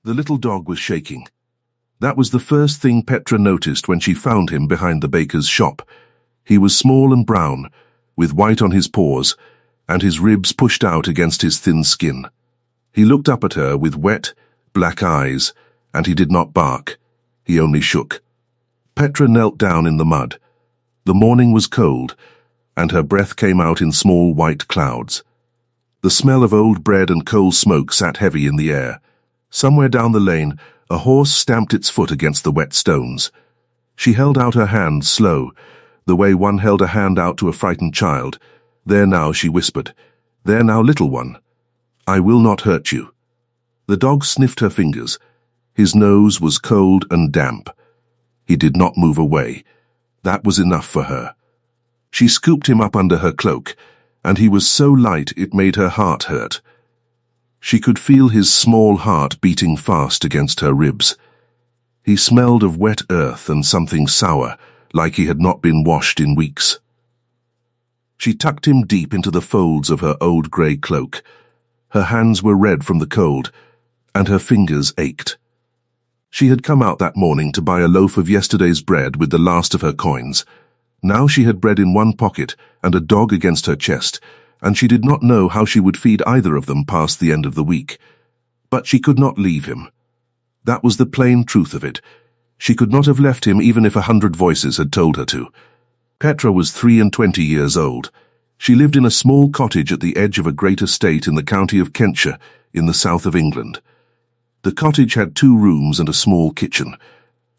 The little dog was shaking. That was the first thing Petra noticed when she found him behind the baker's shop. He was small and brown, with white on his paws, and his ribs pushed out against his thin skin. He looked up at her with wet, black eyes, and he did not bark. He only shook. Petra knelt down in the mud. The morning was cold, and her breath came out in small white clouds. The smell of old bread and coal smoke sat heavy in the air. Somewhere down the lane, a horse stamped its foot against the wet stones. She held out her hand, slow, the way one held a hand out to a frightened child. "There now," she whispered. "There now, little one. I will not hurt you." The dog sniffed her fingers. His nose was cold and damp. He did not move away. That was enough for her. She scooped him up under her cloak, and he was so light it made her heart hurt. She could feel his small heart beating fast against her ribs. He smelled of wet earth and something sour, like he had not been washed in weeks. She tucked him deep into the folds of her old grey cloak. Her hands were red from the cold, and her fingers ached. She had come out that morning to buy a loaf of yesterday's bread with the last of her coins. Now she had bread in one pocket and a dog against her chest, and she did not know how she would feed either of them past the end of the week. But she could not leave him. That was the plain truth of it. She could not have left him even if 100 voices had told her to. Petra was 23 years old. She lived in a small cottage at the edge of a great estate in the county of Kentshire, in the south of England. The cottage had 2 rooms and a small kitchen.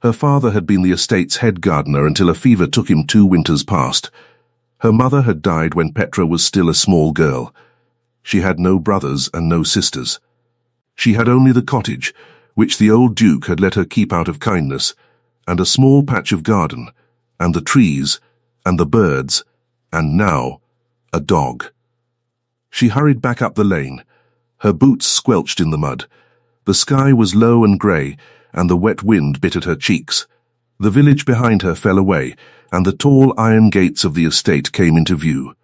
Her father had been the estate's head gardener until a fever took him 2 winters past. Her mother had died when Petra was still a small girl. She had no brothers and no sisters. She had only the cottage, which the old Duke had let her keep out of kindness, and a small patch of garden, and the trees, and the birds, and now, a dog. She hurried back up the lane. Her boots squelched in the mud. The sky was low and grey, and the wet wind bit at her cheeks. The village behind her fell away, and the tall iron gates of the estate came into view.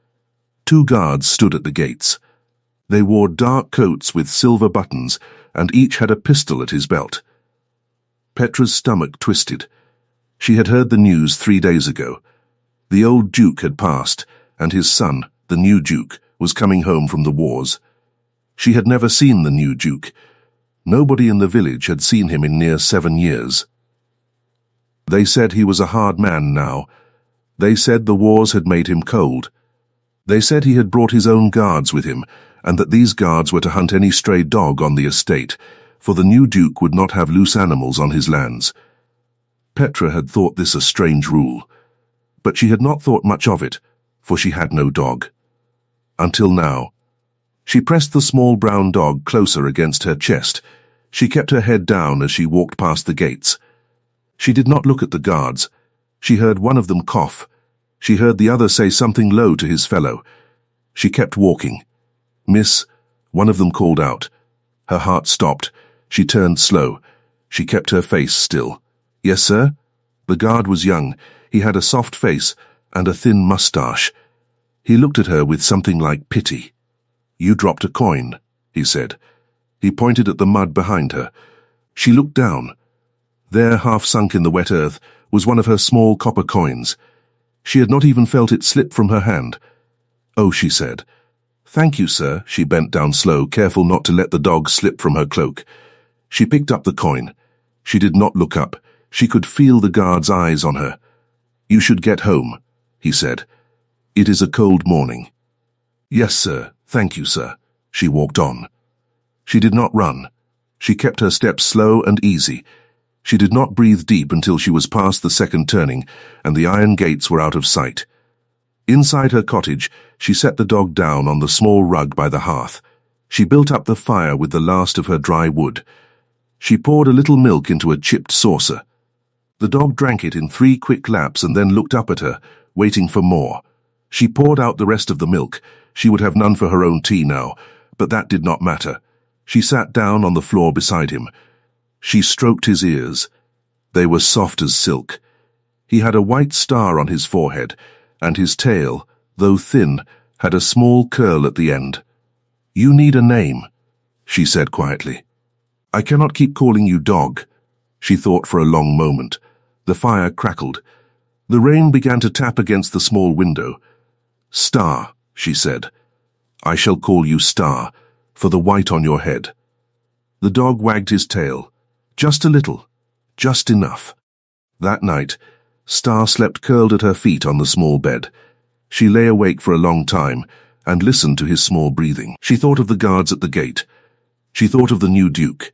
2 guards stood at the gates. They wore dark coats with silver buttons, and each had a pistol at his belt. Petra's stomach twisted. She had heard the news 3 days ago. The old Duke had passed, and his son, the new Duke, was coming home from the wars. She had never seen the new Duke. Nobody in the village had seen him in near 7 years. They said he was a hard man now. They said the wars had made him cold. They said he had brought his own guards with him, and that these guards were to hunt any stray dog on the estate, for the new Duke would not have loose animals on his lands. Petra had thought this a strange rule, but she had not thought much of it, for she had no dog. Until now. She pressed the small brown dog closer against her chest. She kept her head down as she walked past the gates. She did not look at the guards. She heard one of them cough. She heard the other say something low to his fellow. She kept walking. "Miss," one of them called out. Her heart stopped. She turned slow. She kept her face still. "Yes, sir?" The guard was young. He had a soft face and a thin moustache. He looked at her with something like pity. "You dropped a coin," he said. He pointed at the mud behind her. She looked down. There, half sunk in the wet earth, was one of her small copper coins. She had not even felt it slip from her hand. "Oh," she said. "Thank you, sir." She bent down slow, careful not to let the dog slip from her cloak. She picked up the coin. She did not look up. She could feel the guard's eyes on her. "You should get home," he said. "It is a cold morning." "Yes, sir. Thank you, sir." She walked on. She did not run. She kept her steps slow and easy. She did not breathe deep until she was past the second turning, and the iron gates were out of sight. Inside her cottage, she set the dog down on the small rug by the hearth. She built up the fire with the last of her dry wood. She poured a little milk into a chipped saucer. The dog drank it in 3 quick laps and then looked up at her, waiting for more. She poured out the rest of the milk. She would have none for her own tea now, but that did not matter. She sat down on the floor beside him. She stroked his ears. They were soft as silk. He had a white star on his forehead, and his tail, though thin, had a small curl at the end. "You need a name," she said quietly. I cannot keep calling you dog. She thought for a long moment. The fire crackled. The rain began to tap against the small window. Star, she said. I shall call you Star, for the white on your head. The dog wagged his tail. Just a little. Just enough. That night, Star slept curled at her feet on the small bed. She lay awake for a long time and listened to his small breathing. She thought of the guards at the gate. She thought of the new Duke.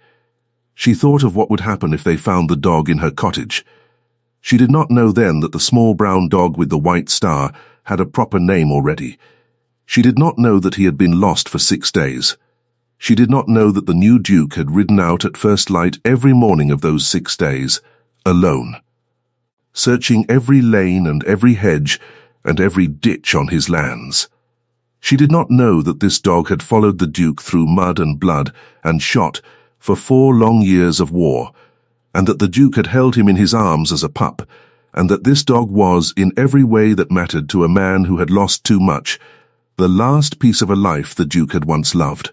She thought of what would happen if they found the dog in her cottage. She did not know then that the small brown dog with the white star had a proper name already. She did not know that he had been lost for 6 days. She did not know that the new Duke had ridden out at first light every morning of those 6 days, alone, searching every lane and every hedge and every ditch on his lands. She did not know that this dog had followed the Duke through mud and blood and shot for 4 long years of war, and that the Duke had held him in his arms as a pup, and that this dog was, in every way that mattered to a man who had lost too much, the last piece of a life the Duke had once loved.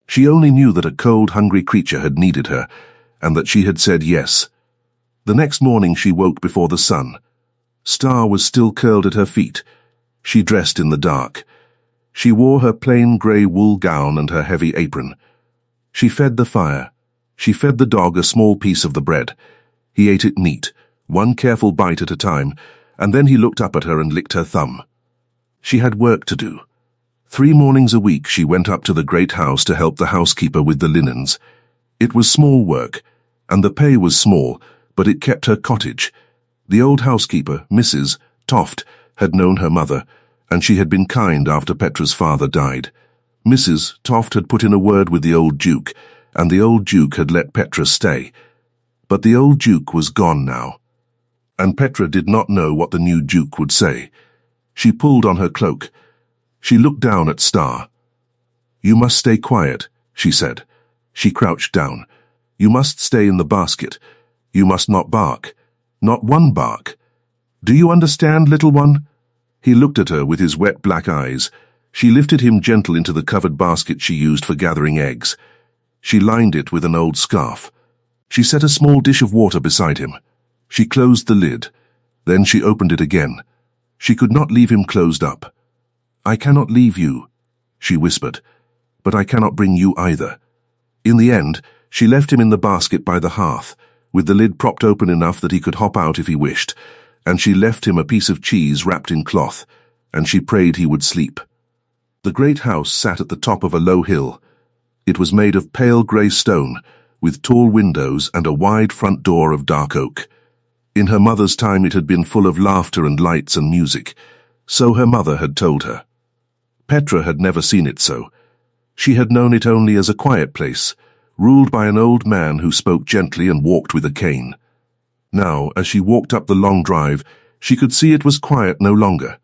She only knew that a cold, hungry creature had needed her, and that she had said yes. The next morning she woke before the sun. Star was still curled at her feet. She dressed in the dark. She wore her plain grey wool gown and her heavy apron. She fed the fire. She fed the dog a small piece of the bread. He ate it neat, one careful bite at a time, and then he looked up at her and licked her thumb. She had work to do. 3 mornings a week she went up to the great house to help the housekeeper with the linens. It was small work, and the pay was small, but it kept her cottage. The old housekeeper, Mrs. Toft, had known her mother, and she had been kind after Petra's father died. Mrs. Toft had put in a word with the old Duke, and the old Duke had let Petra stay. But the old Duke was gone now, and Petra did not know what the new Duke would say. She pulled on her cloak. She looked down at Star. "You must stay quiet," she said. She crouched down. "You must stay in the basket. You must not bark. Not one bark. Do you understand, little one?" He looked at her with his wet black eyes. She lifted him gentle into the covered basket she used for gathering eggs. She lined it with an old scarf. She set a small dish of water beside him. She closed the lid. Then she opened it again. She could not leave him closed up. "I cannot leave you," she whispered, "but I cannot bring you either." In the end, she left him in the basket by the hearth, with the lid propped open enough that he could hop out if he wished, and she left him a piece of cheese wrapped in cloth, and she prayed he would sleep. The great house sat at the top of a low hill. It was made of pale grey stone, with tall windows and a wide front door of dark oak. In her mother's time it had been full of laughter and lights and music, so her mother had told her. Petra had never seen it so. She had known it only as a quiet place, ruled by an old man who spoke gently and walked with a cane. Now, as she walked up the long drive, she could see it was quiet no longer.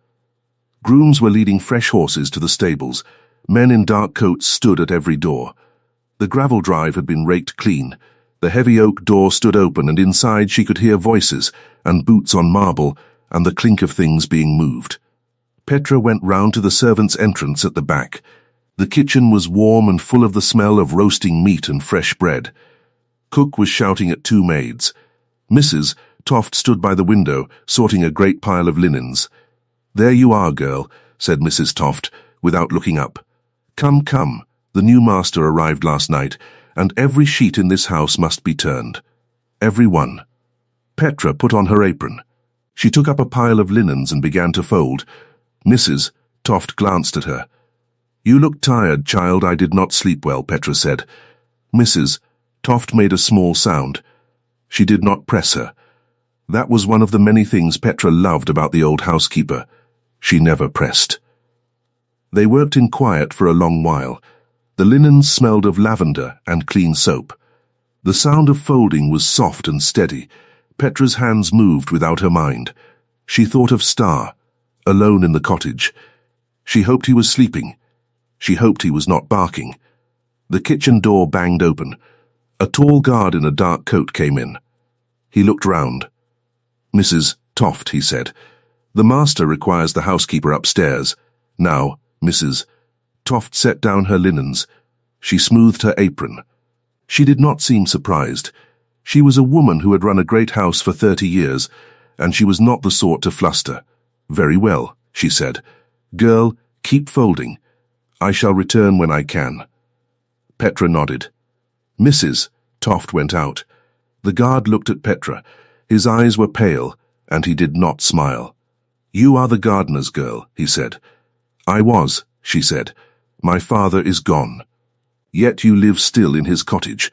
Grooms were leading fresh horses to the stables. Men in dark coats stood at every door. The gravel drive had been raked clean. The heavy oak door stood open, and inside she could hear voices and boots on marble and the clink of things being moved. Petra went round to the servants' entrance at the back. The kitchen was warm and full of the smell of roasting meat and fresh bread. Cook was shouting at 2 maids. Mrs. Toft stood by the window, sorting a great pile of linens. "There you are, girl," said Mrs. Toft, without looking up. "Come, come, the new master arrived last night, and every sheet in this house must be turned. Every one." Petra put on her apron. She took up a pile of linens and began to fold. Mrs. Toft glanced at her. "You look tired, child. I did not sleep well," Petra said. Mrs. Toft made a small sound. She did not press her. That was one of the many things Petra loved about the old housekeeper. She never pressed. They worked in quiet for a long while. The linens smelled of lavender and clean soap. The sound of folding was soft and steady. Petra's hands moved without her mind. She thought of Star, alone in the cottage. She hoped he was sleeping. She hoped he was not barking. The kitchen door banged open. A tall guard in a dark coat came in. He looked round. "Mrs. Toft," he said, "the master requires the housekeeper upstairs." Now, Mrs. Toft set down her linens. She smoothed her apron. She did not seem surprised. She was a woman who had run a great house for 30 years, and she was not the sort to fluster. "Very well," she said. "Girl, keep folding. I shall return when I can." Petra nodded. "Mrs." Toft went out. The guard looked at Petra. His eyes were pale, and he did not smile. "You are the gardener's girl," he said. "I was," she said. "My father is gone. Yet you live still in his cottage.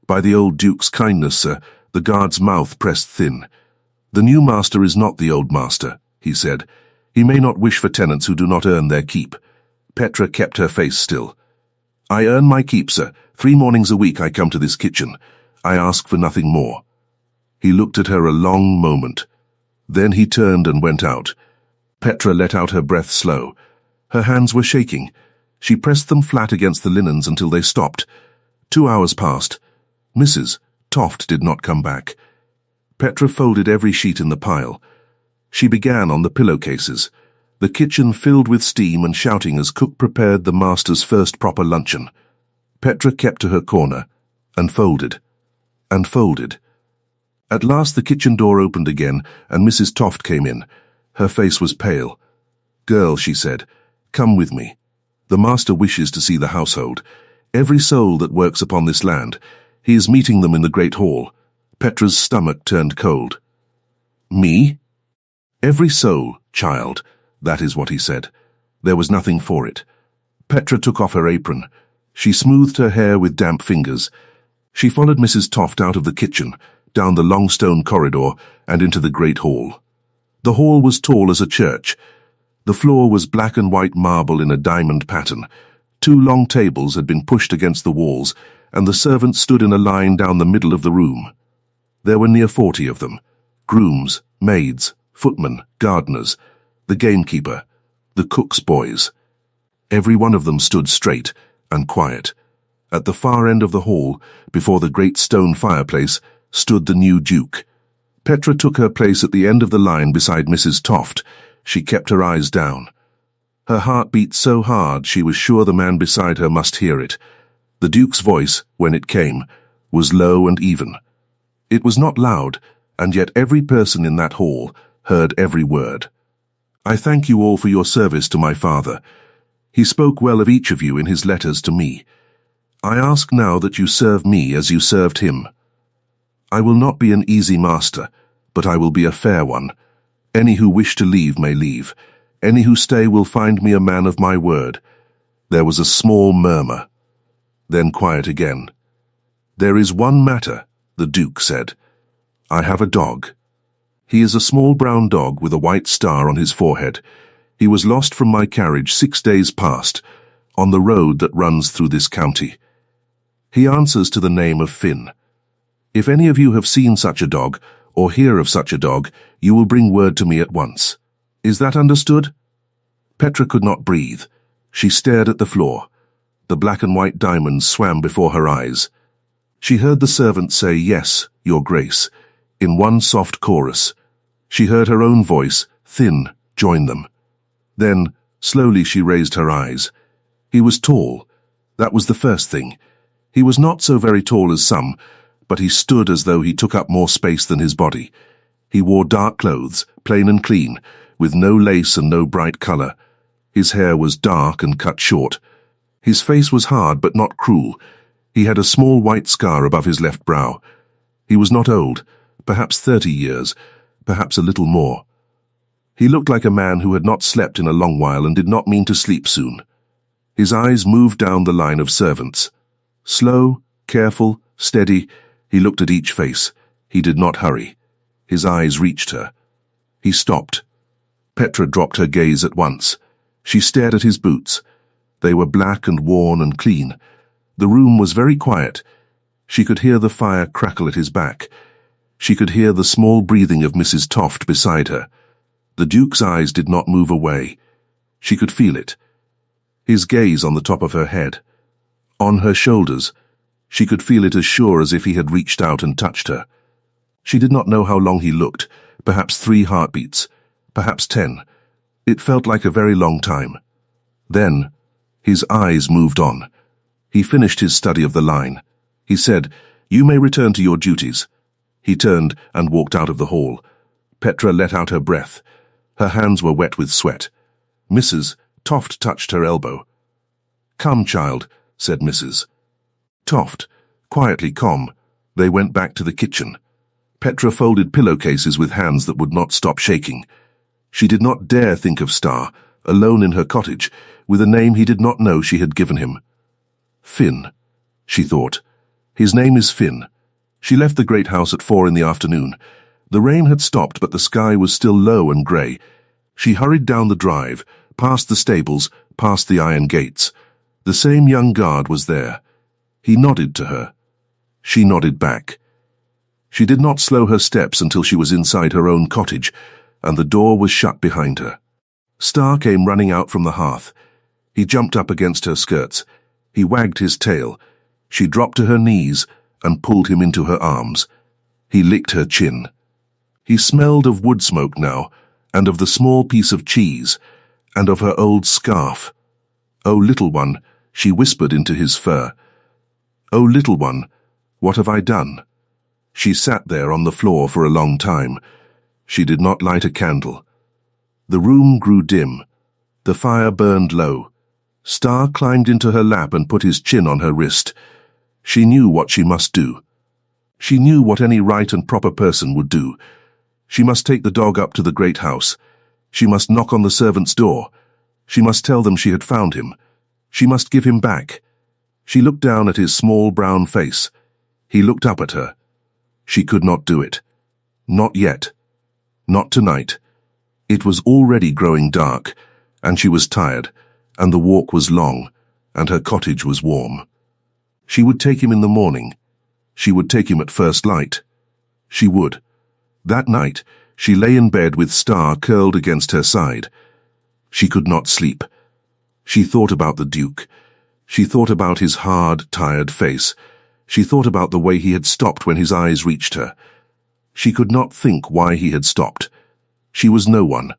By the old Duke's kindness, sir." The guard's mouth pressed thin. "The new master is not the old master," he said. "He may not wish for tenants who do not earn their keep." Petra kept her face still. "I earn my keep, sir. 3 mornings a week I come to this kitchen. I ask for nothing more." He looked at her a long moment. Then he turned and went out. Petra let out her breath slow. Her hands were shaking. She pressed them flat against the linens until they stopped. 2 hours passed. Mrs. Toft did not come back. Petra folded every sheet in the pile. She began on the pillowcases. The kitchen filled with steam and shouting as cook prepared the master's first proper luncheon. Petra kept to her corner, and folded, and folded. At last the kitchen door opened again, and Mrs. Toft came in. Her face was pale. "Girl," she said, "come with me. The master wishes to see the household. Every soul that works upon this land. He is meeting them in the great hall." Petra's stomach turned cold. "Me?" "Every soul, child," that is what he said. There was nothing for it. Petra took off her apron. She smoothed her hair with damp fingers. She followed Mrs. Toft out of the kitchen, down the long stone corridor, and into the great hall. The hall was tall as a church. The floor was black and white marble in a diamond pattern. 2 long tables had been pushed against the walls, and the servants stood in a line down the middle of the room. There were near 40 of them: grooms, maids, footmen, gardeners, the gamekeeper, the cook's boys. Every one of them stood straight and quiet. At the far end of the hall, before the great stone fireplace, stood the new Duke. Petra took her place at the end of the line beside Mrs. Toft. She kept her eyes down. Her heart beat so hard she was sure the man beside her must hear it. The Duke's voice, when it came, was low and even. It was not loud, and yet every person in that hall heard every word. "I thank you all for your service to my father. He spoke well of each of you in his letters to me. I ask now that you serve me as you served him. I will not be an easy master, but I will be a fair one. Any who wish to leave may leave. Any who stay will find me a man of my word." There was a small murmur. Then quiet again. "There is one matter," the Duke said. "I have a dog. He is a small brown dog with a white star on his forehead. He was lost from my carriage 6 days past, on the road that runs through this county. He answers to the name of Finn. If any of you have seen such a dog, or hear of such a dog, you will bring word to me at once. Is that understood?" Petra could not breathe. She stared at the floor. The black and white diamonds swam before her eyes. She heard the servant say, "Yes, Your Grace," in one soft chorus. She heard her own voice, thin, join them. Then, slowly she raised her eyes. He was tall. That was the first thing. He was not so very tall as some, but he stood as though he took up more space than his body. He wore dark clothes, plain and clean, with no lace and no bright color. His hair was dark and cut short. His face was hard but not cruel. He had a small white scar above his left brow. He was not old, perhaps 30 years, perhaps a little more. He looked like a man who had not slept in a long while and did not mean to sleep soon. His eyes moved down the line of servants. Slow, careful, steady, he looked at each face. He did not hurry. His eyes reached her. He stopped. Petra dropped her gaze at once. She stared at his boots. They were black and worn and clean. The room was very quiet. She could hear the fire crackle at his back. She could hear the small breathing of Mrs. Toft beside her. The Duke's eyes did not move away. She could feel it. His gaze on the top of her head. On her shoulders. She could feel it as sure as if he had reached out and touched her. She did not know how long he looked, perhaps 3 heartbeats, perhaps 10. It felt like a very long time. Then, his eyes moved on. He finished his study of the line. He said, "You may return to your duties." He turned and walked out of the hall. Petra let out her breath. Her hands were wet with sweat. Mrs. Toft touched her elbow. "Come, child," said Mrs. Toft, quietly calm. They went back to the kitchen. Petra folded pillowcases with hands that would not stop shaking. She did not dare think of Star, alone in her cottage, with a name he did not know she had given him. Finn, she thought. His name is Finn. She left the great house at 4 in the afternoon. The rain had stopped, but the sky was still low and grey. She hurried down the drive, past the stables, past the iron gates. The same young guard was there. He nodded to her. She nodded back. She did not slow her steps until she was inside her own cottage, and the door was shut behind her. Star came running out from the hearth. He jumped up against her skirts. He wagged his tail. She dropped to her knees and pulled him into her arms. He licked her chin. He smelled of wood smoke now, and of the small piece of cheese, and of her old scarf. "Oh, little one," she whispered into his fur. "Oh, little one, what have I done?" She sat there on the floor for a long time. She did not light a candle. The room grew dim. The fire burned low. Star climbed into her lap and put his chin on her wrist. She knew what she must do. She knew what any right and proper person would do. She must take the dog up to the great house. She must knock on the servants' door. She must tell them she had found him. She must give him back. She looked down at his small brown face. He looked up at her. She could not do it. Not yet. Not tonight. It was already growing dark, and she was tired, and the walk was long, and her cottage was warm. She would take him in the morning. She would take him at first light. She would. That night, she lay in bed with Star curled against her side. She could not sleep. She thought about the Duke. She thought about his hard, tired face. She thought about the way he had stopped when his eyes reached her. She could not think why he had stopped. She was no one.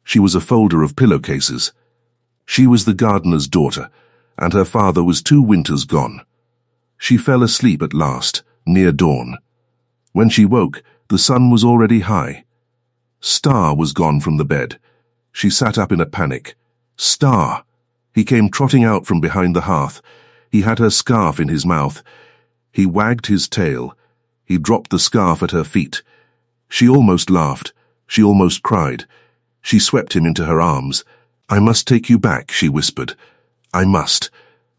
She was a folder of pillowcases. She was the gardener's daughter, and her father was 2 winters gone. She fell asleep at last, near dawn. When she woke, the sun was already high. Star was gone from the bed. She sat up in a panic. Star! He came trotting out from behind the hearth. He had her scarf in his mouth. He wagged his tail. He dropped the scarf at her feet. She almost laughed. She almost cried. She swept him into her arms. "I must take you back," she whispered. "I must."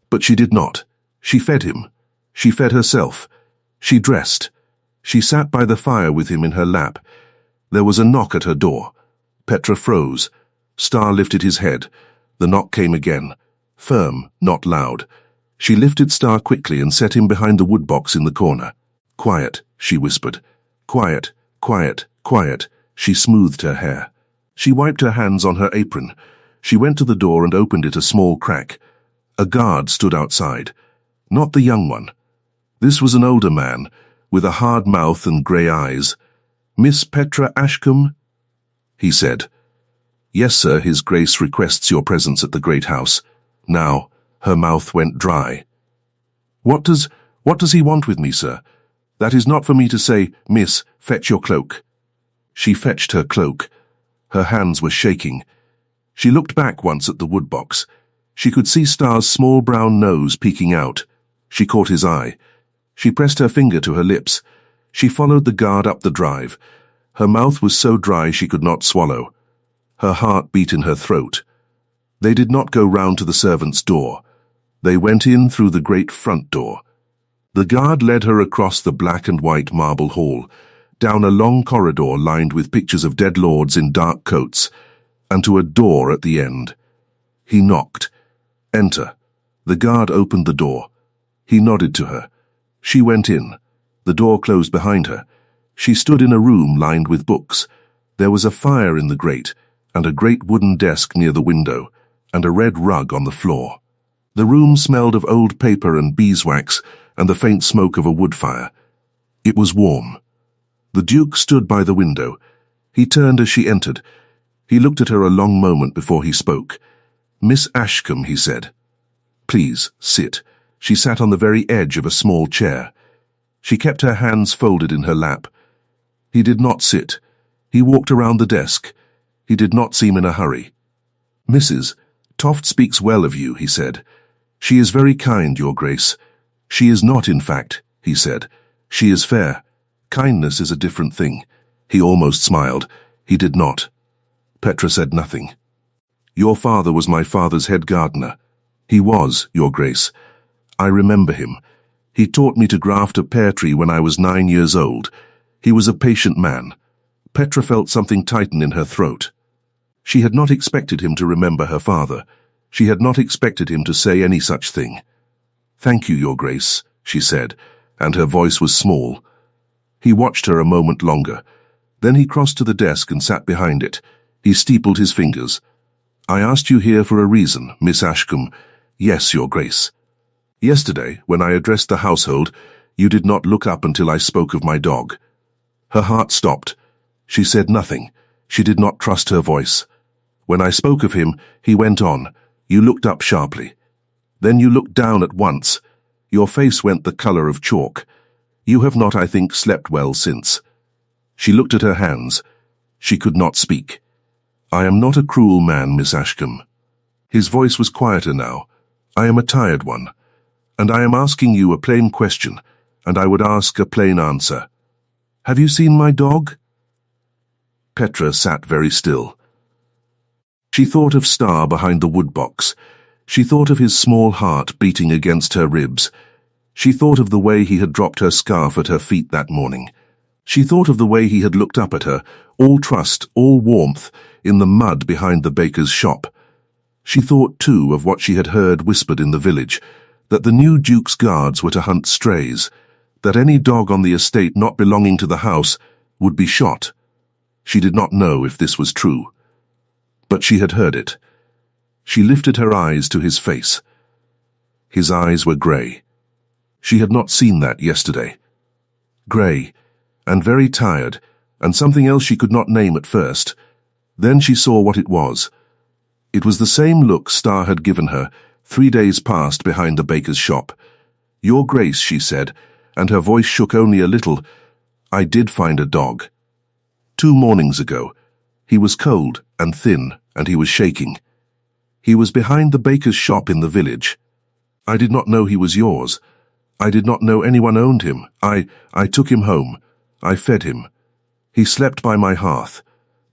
But she did not. She fed him. She fed herself. She dressed. She sat by the fire with him in her lap. There was a knock at her door. Petra froze. Star lifted his head. The knock came again. Firm, not loud. She lifted Star quickly and set him behind the woodbox in the corner. "Quiet," she whispered. "Quiet, quiet, quiet." She smoothed her hair. She wiped her hands on her apron. She went to the door and opened it a small crack. A guard stood outside. Not the young one. This was an older man, with a hard mouth and grey eyes. "Miss Petra Ashcombe?" he said. "Yes, sir, His Grace requests your presence at the great house." Now, her mouth went dry. What does he want with me, sir? That is not for me to say, "Miss, fetch your cloak." She fetched her cloak. Her hands were shaking. She looked back once at the woodbox. She could see Star's small brown nose peeking out. She caught his eye. She pressed her finger to her lips. She followed the guard up the drive. Her mouth was so dry she could not swallow. Her heart beat in her throat. They did not go round to the servants' door. They went in through the great front door. The guard led her across the black and white marble hall, down a long corridor lined with pictures of dead lords in dark coats, and to a door at the end. He knocked. "Enter." The guard opened the door. He nodded to her. She went in. The door closed behind her. She stood in a room lined with books. There was a fire in the grate, and a great wooden desk near the window, and a red rug on the floor. The room smelled of old paper and beeswax, and the faint smoke of a wood fire. It was warm. The Duke stood by the window. He turned as she entered. He looked at her a long moment before he spoke. "Miss Ashcombe," he said. "Please, sit." She sat on the very edge of a small chair. She kept her hands folded in her lap. He did not sit. He walked around the desk. He did not seem in a hurry. "Mrs. Toft speaks well of you," he said. "She is very kind, Your Grace." "She is not, in fact," he said. "She is fair. Kindness is a different thing." He almost smiled. He did not. Petra said nothing. "Your father was my father's head gardener." "He was, Your Grace. I remember him. He taught me to graft a pear tree when I was 9 years old. He was a patient man." Petra felt something tighten in her throat. She had not expected him to remember her father. She had not expected him to say any such thing. "Thank you, Your Grace," she said, and her voice was small. He watched her a moment longer. Then he crossed to the desk and sat behind it. He steepled his fingers. "I asked you here for a reason, Miss Ashcombe." "Yes, Your Grace." "Yesterday, when I addressed the household, you did not look up until I spoke of my dog." Her heart stopped. She said nothing. She did not trust her voice. "When I spoke of him," he went on, "you looked up sharply. Then you looked down at once. Your face went the color of chalk. You have not, I think, slept well since." She looked at her hands. She could not speak. "I am not a cruel man, Miss Ashcombe." His voice was quieter now. "I am a tired one. And I am asking you a plain question, and I would ask a plain answer. Have you seen my dog?" Petra sat very still. She thought of Star behind the woodbox. She thought of his small heart beating against her ribs. She thought of the way he had dropped her scarf at her feet that morning. She thought of the way he had looked up at her, all trust, all warmth, in the mud behind the baker's shop. She thought, too, of what she had heard whispered in the village, that the new Duke's guards were to hunt strays, that any dog on the estate not belonging to the house would be shot. She did not know if this was true. But she had heard it. She lifted her eyes to his face. His eyes were grey. She had not seen that yesterday. Grey, and very tired, and something else she could not name at first. Then she saw what it was. It was the same look Star had given her 3 days past behind the baker's shop. "Your Grace," she said, and her voice shook only a little, "I did find a dog. 2 mornings ago. He was cold and thin, and he was shaking. He was behind the baker's shop in the village. I did not know he was yours. I did not know anyone owned him. I took him home. I fed him. He slept by my hearth.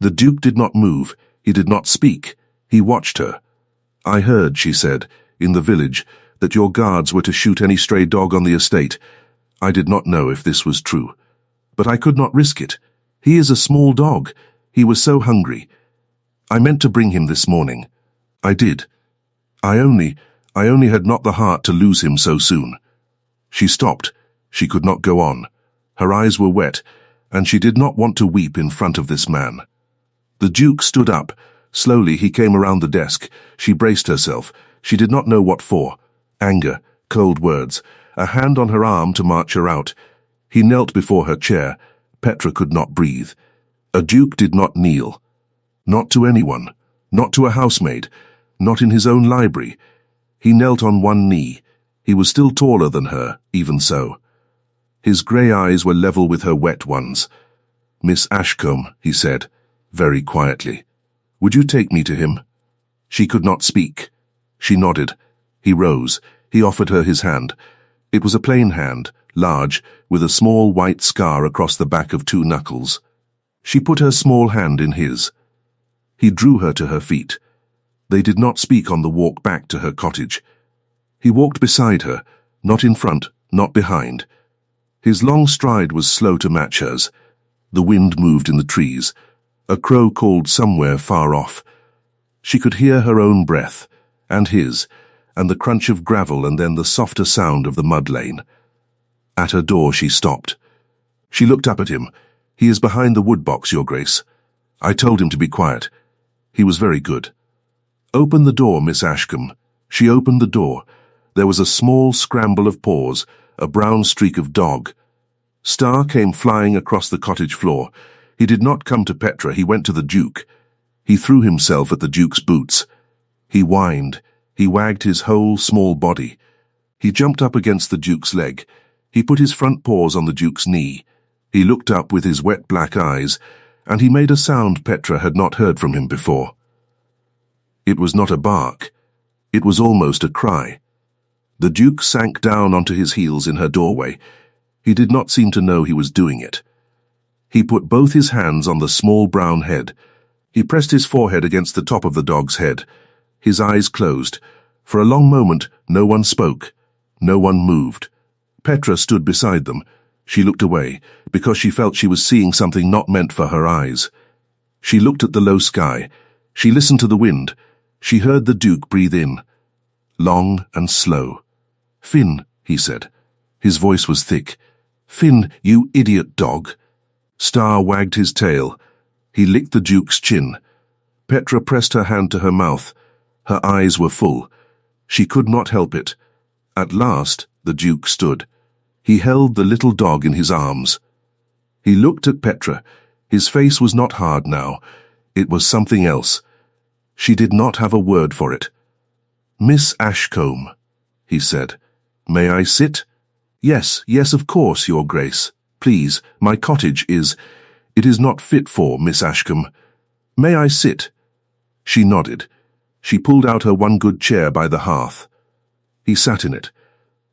The Duke did not move. He did not speak. He watched her. I heard," she said, "in the village, that your guards were to shoot any stray dog on the estate. I did not know if this was true. But I could not risk it. He is a small dog. He was so hungry. I meant to bring him this morning. I did. I only had not the heart to lose him so soon." She stopped. She could not go on. Her eyes were wet, and she did not want to weep in front of this man. The Duke stood up. Slowly he came around the desk. She braced herself. She did not know what for. Anger, cold words, a hand on her arm to march her out. He knelt before her chair. Petra could not breathe. A duke did not kneel. Not to anyone. Not to a housemaid. Not in his own library. He knelt on one knee. He was still taller than her, even so. His grey eyes were level with her wet ones. "Miss Ashcombe," he said, very quietly, "would you take me to him?" She could not speak. She nodded. He rose. He offered her his hand. It was a plain hand, large, with a small white scar across the back of 2 knuckles. She put her small hand in his. He drew her to her feet. They did not speak on the walk back to her cottage. He walked beside her, not in front, not behind. His long stride was slow to match hers. The wind moved in the trees. A crow called somewhere far off. She could hear her own breath, and his, and the crunch of gravel and then the softer sound of the mud lane. At her door she stopped. She looked up at him. "He is behind the woodbox, Your Grace. I told him to be quiet. He was very good." "Open the door, Miss Ashcombe." She opened the door. There was a small scramble of paws, a brown streak of dog. Star came flying across the cottage floor. He did not come to Petra, he went to the Duke. He threw himself at the Duke's boots. He whined. He wagged his whole small body. He jumped up against the Duke's leg. He put his front paws on the Duke's knee. He looked up with his wet black eyes, and he made a sound Petra had not heard from him before. It was not a bark. It was almost a cry. The Duke sank down onto his heels in her doorway. He did not seem to know he was doing it. He put both his hands on the small brown head. He pressed his forehead against the top of the dog's head. His eyes closed. For a long moment, no one spoke. No one moved. Petra stood beside them. She looked away, because she felt she was seeing something not meant for her eyes. She looked at the low sky. She listened to the wind. She heard the Duke breathe in, long and slow. "Finn," he said. His voice was thick. "Finn, you idiot dog." Star wagged his tail. He licked the Duke's chin. Petra pressed her hand to her mouth. Her eyes were full. She could not help it. At last, the Duke stood. He held the little dog in his arms. He looked at Petra. His face was not hard now. It was something else. She did not have a word for it. "Miss Ashcombe," he said. "May I sit?" "Yes, yes, of course, Your Grace. Please, my cottage it is not fit for Miss Ashcombe. May I sit?" She nodded. She pulled out her one good chair by the hearth. He sat in it.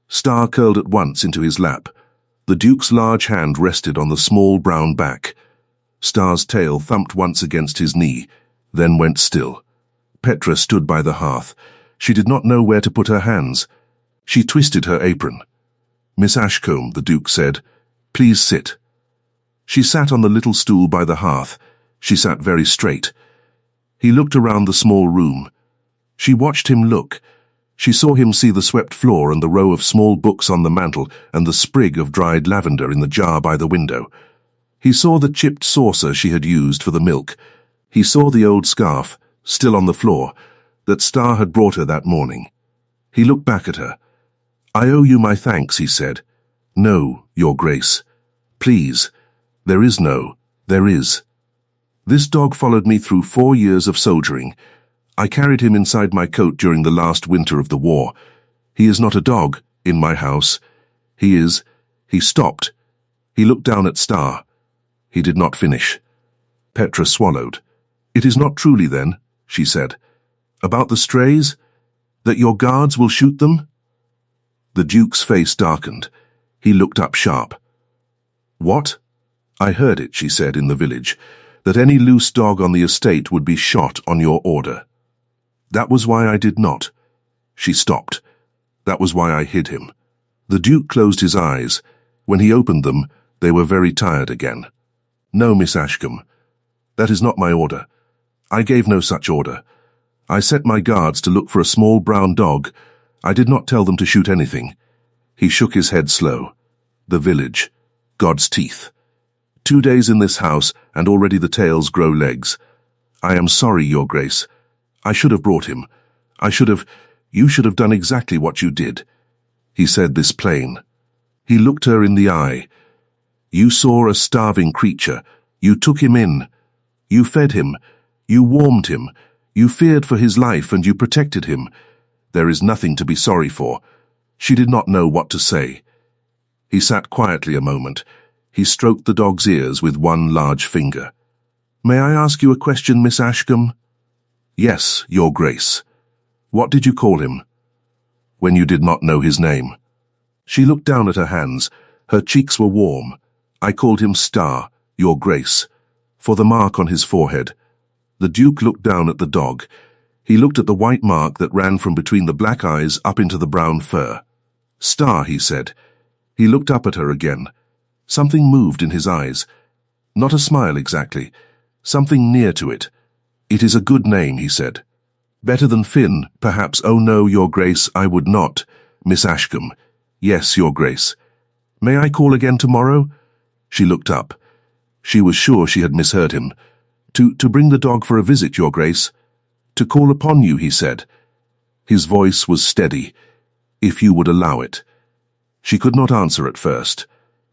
Star curled at once into his lap. The Duke's large hand rested on the small brown back. Star's tail thumped once against his knee, then went still. Petra stood by the hearth. She did not know where to put her hands. She twisted her apron. "Miss Ashcombe," the Duke said, "please sit." She sat on the little stool by the hearth. She sat very straight. He looked around the small room. She watched him look. She saw him see the swept floor and the row of small books on the mantel and the sprig of dried lavender in the jar by the window. He saw the chipped saucer she had used for the milk. He saw the old scarf, still on the floor, that Star had brought her that morning. He looked back at her. "I owe you my thanks," he said. "No, Your Grace. Please. There is no. There is. This dog followed me through 4 years of soldiering. I carried him inside my coat during the last winter of the war. He is not a dog in my house. He is—" He stopped. He looked down at Star. He did not finish. Petra swallowed. "It is not truly, then," she said. "About the strays? That your guards will shoot them?" The Duke's face darkened. He looked up sharp. "What?" "I heard it," she said, "in the village, that any loose dog on the estate would be shot on your order. That was why I did not." She stopped. "That was why I hid him." The Duke closed his eyes. When he opened them, they were very tired again. "No, Miss Ashcombe. That is not my order. I gave no such order. I set my guards to look for a small brown dog. I did not tell them to shoot anything." He shook his head slow. "The village. God's teeth. 2 days in this house, and already the tails grow legs. I am sorry, Your Grace. I should have brought him. You should have done exactly what you did." He said this plain. He looked her in the eye. "You saw a starving creature. You took him in. You fed him. You warmed him. You feared for his life and you protected him. There is nothing to be sorry for." She did not know what to say. He sat quietly a moment. He stroked the dog's ears with one large finger. "May I ask you a question, Miss Ashcombe?" "Yes, Your Grace." "What did you call him?" "When you did not know his name." She looked down at her hands. Her cheeks were warm. "I called him Star, Your Grace, for the mark on his forehead." The Duke looked down at the dog. He looked at the white mark that ran from between the black eyes up into the brown fur. "Star," he said. He looked up at her again. Something moved in his eyes. Not a smile exactly. Something near to it. "It is a good name," he said. "Better than Finn, perhaps." "Oh no, Your Grace, I would not." "Miss Ashcombe." "Yes, Your Grace." "May I call again tomorrow?" She looked up. She was sure she had misheard him. To bring the dog for a visit, Your Grace." "To call upon you," he said. His voice was steady. "If you would allow it." She could not answer at first.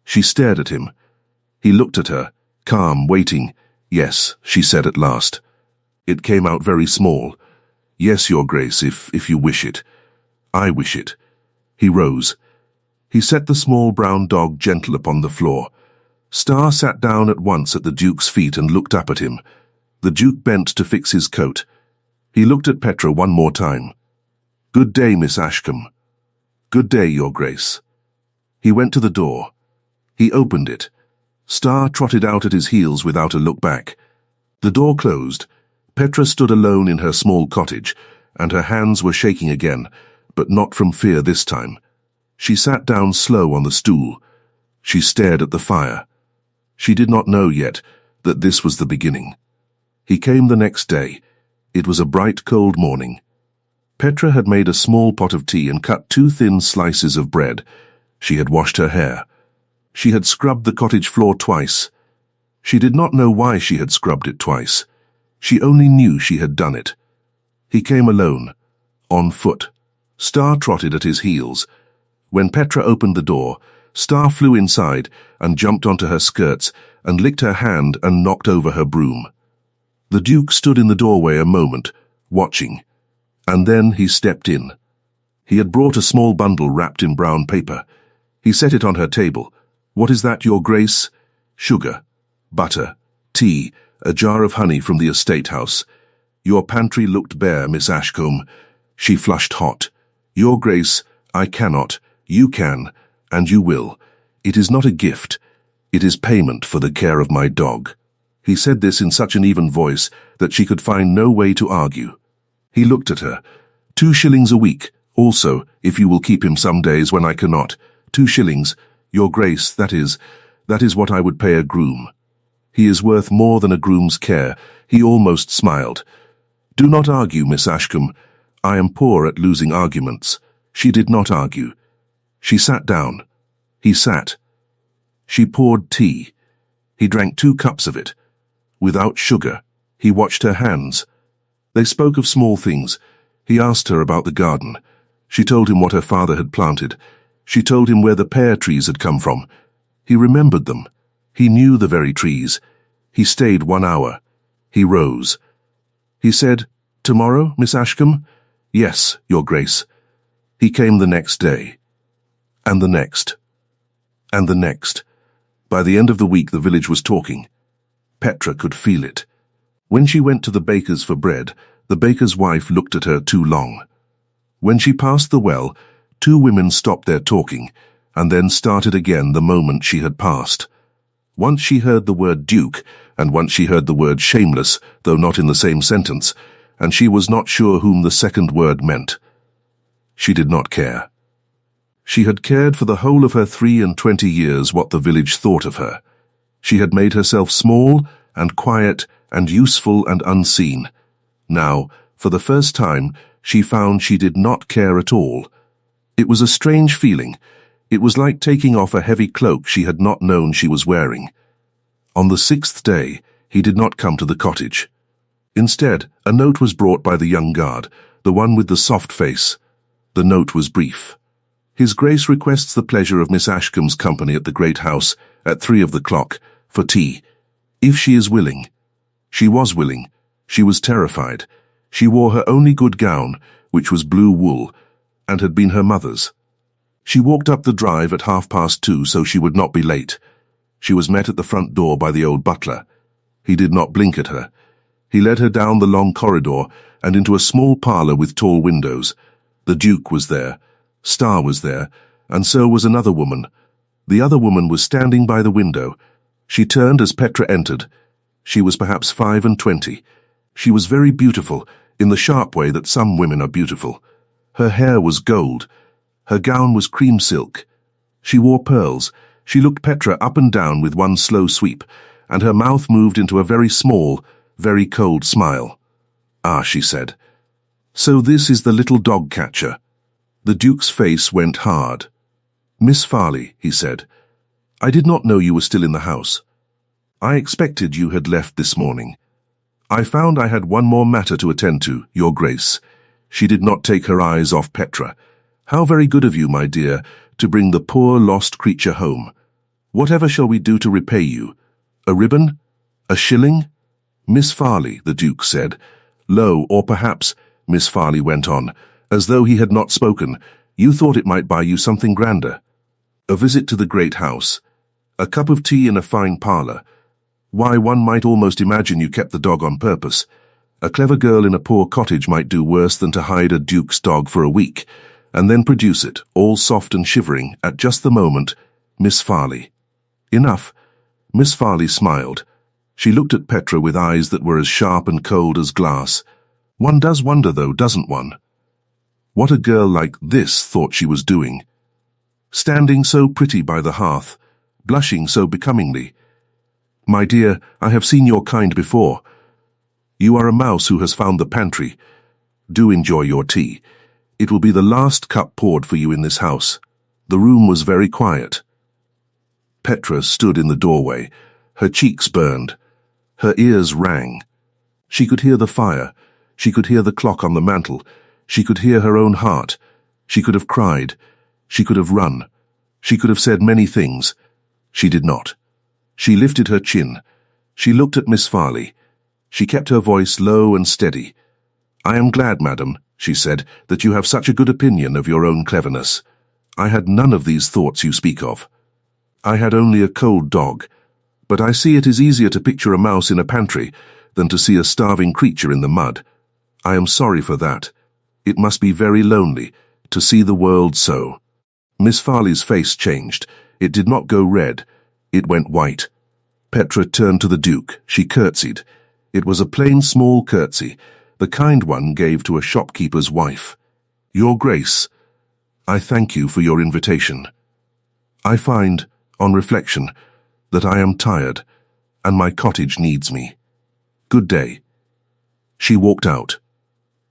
She stared at him. He looked at her, calm, waiting. "Yes," she said at last. It came out very small. "Yes, Your Grace, if you wish it. I wish it." He rose. He set the small brown dog gentle upon the floor. Star sat down at once at the Duke's feet and looked up at him. The Duke bent to fix his coat. He looked at Petra one more time. "Good day, Miss Ashcombe." "Good day, Your Grace." He went to the door. He opened it. Star trotted out at his heels without a look back. The door closed. Petra stood alone in her small cottage, and her hands were shaking again, but not from fear this time. She sat down slow on the stool. She stared at the fire. She did not know yet that this was the beginning. He came the next day. It was a bright, cold morning. Petra had made a small pot of tea and cut 2 thin slices of bread. She had washed her hair. She had scrubbed the cottage floor twice. She did not know why she had scrubbed it twice. She only knew she had done it. He came alone, on foot. Star trotted at his heels. When Petra opened the door, Star flew inside and jumped onto her skirts and licked her hand and knocked over her broom. The Duke stood in the doorway a moment, watching, and then he stepped in. He had brought a small bundle wrapped in brown paper. He set it on her table. "What is that, Your Grace?" "Sugar, butter, tea, a jar of honey from the estate house. Your pantry looked bare, Miss Ashcombe." She flushed hot. "Your Grace, I cannot. You can, and you will. It is not a gift. It is payment for the care of my dog." He said this in such an even voice that she could find no way to argue. He looked at her. 2 shillings a week, also, if you will keep him some days when I cannot. 2 shillings, Your Grace, that is what I would pay a groom. He is worth more than a groom's care. He almost smiled. "Do not argue, Miss Ashcombe. I am poor at losing arguments." She did not argue. She sat down. He sat. She poured tea. He drank 2 cups of it. Without sugar. He watched her hands. They spoke of small things. He asked her about the garden. She told him what her father had planted. She told him where the pear trees had come from. He remembered them. He knew the very trees. He stayed 1 hour. He rose. He said, "Tomorrow, Miss Ashcombe?" "Yes, Your Grace." He came the next day. And the next. And the next. By the end of the week, the village was talking. Petra could feel it. When she went to the baker's for bread, the baker's wife looked at her too long. When she passed the well, 2 women stopped their talking, and then started again the moment she had passed. Once she heard the word Duke, and once she heard the word shameless, though not in the same sentence, and she was not sure whom the second word meant. She did not care. She had cared for the whole of her 23 years what the village thought of her. She had made herself small and quiet and useful and unseen. Now, for the first time, she found she did not care at all. It was a strange feeling. It was like taking off a heavy cloak she had not known she was wearing. On the 6th day, he did not come to the cottage. Instead, a note was brought by the young guard, the one with the soft face. The note was brief. "His Grace requests the pleasure of Miss Ashcombe's company at the great house at 3 o'clock for tea, if she is willing." She was willing. She was terrified. She wore her only good gown, which was blue wool, and had been her mother's. She walked up the drive at 2:30 so she would not be late. She was met at the front door by the old butler. He did not blink at her. He led her down the long corridor and into a small parlour with tall windows. The Duke was there. Star was there, and so was another woman. The other woman was standing by the window. She turned as Petra entered. She was perhaps 25. She was very beautiful, in the sharp way that some women are beautiful. Her hair was gold. Her gown was cream silk. She wore pearls. She looked Petra up and down with one slow sweep, and her mouth moved into a very small, very cold smile. "Ah," she said. "So this is the little dog catcher." The Duke's face went hard. "Miss Farley," he said, "I did not know you were still in the house. I expected you had left this morning. I found I had one more matter to attend to, Your Grace." She did not take her eyes off Petra. "How very good of you, my dear, to bring the poor lost creature home. Whatever shall we do to repay you? A ribbon? A shilling?" "Miss Farley," the Duke said. "Lo, or perhaps," Miss Farley went on, as though he had not spoken, You thought it might buy you something grander. A visit to the great house. A cup of tea in a fine parlour. Why, one might almost imagine you kept the dog on purpose. A clever girl in a poor cottage might do worse than to hide a duke's dog for a week, and then produce it, all soft and shivering, at just the moment. Miss Farley. Enough. Miss Farley smiled. She looked at Petra with eyes that were as sharp and cold as glass. One does wonder, though, doesn't one? What a girl like this thought she was doing. Standing so pretty by the hearth, blushing so becomingly. My dear, I have seen your kind before. You are a mouse who has found the pantry. Do enjoy your tea. It will be the last cup poured for you in this house. The room was very quiet. Petra stood in the doorway. Her cheeks burned. Her ears rang. She could hear the fire. She could hear the clock on the mantel. She could hear her own heart. She could have cried. She could have run. She could have said many things. She did not. She lifted her chin. She looked at Miss Farley. She kept her voice low and steady. I am glad, madam, she said, that you have such a good opinion of your own cleverness. I had none of these thoughts you speak of. I had only a cold dog, but I see it is easier to picture a mouse in a pantry than to see a starving creature in the mud. I am sorry for that. It must be very lonely to see the world so. Miss Farley's face changed. It did not go red. It went white. Petra turned to the Duke. She curtsied. It was a plain small curtsy, the kind one gave to a shopkeeper's wife. Your Grace, I thank you for your invitation. I find, on reflection, that I am tired, and my cottage needs me. Good day. She walked out.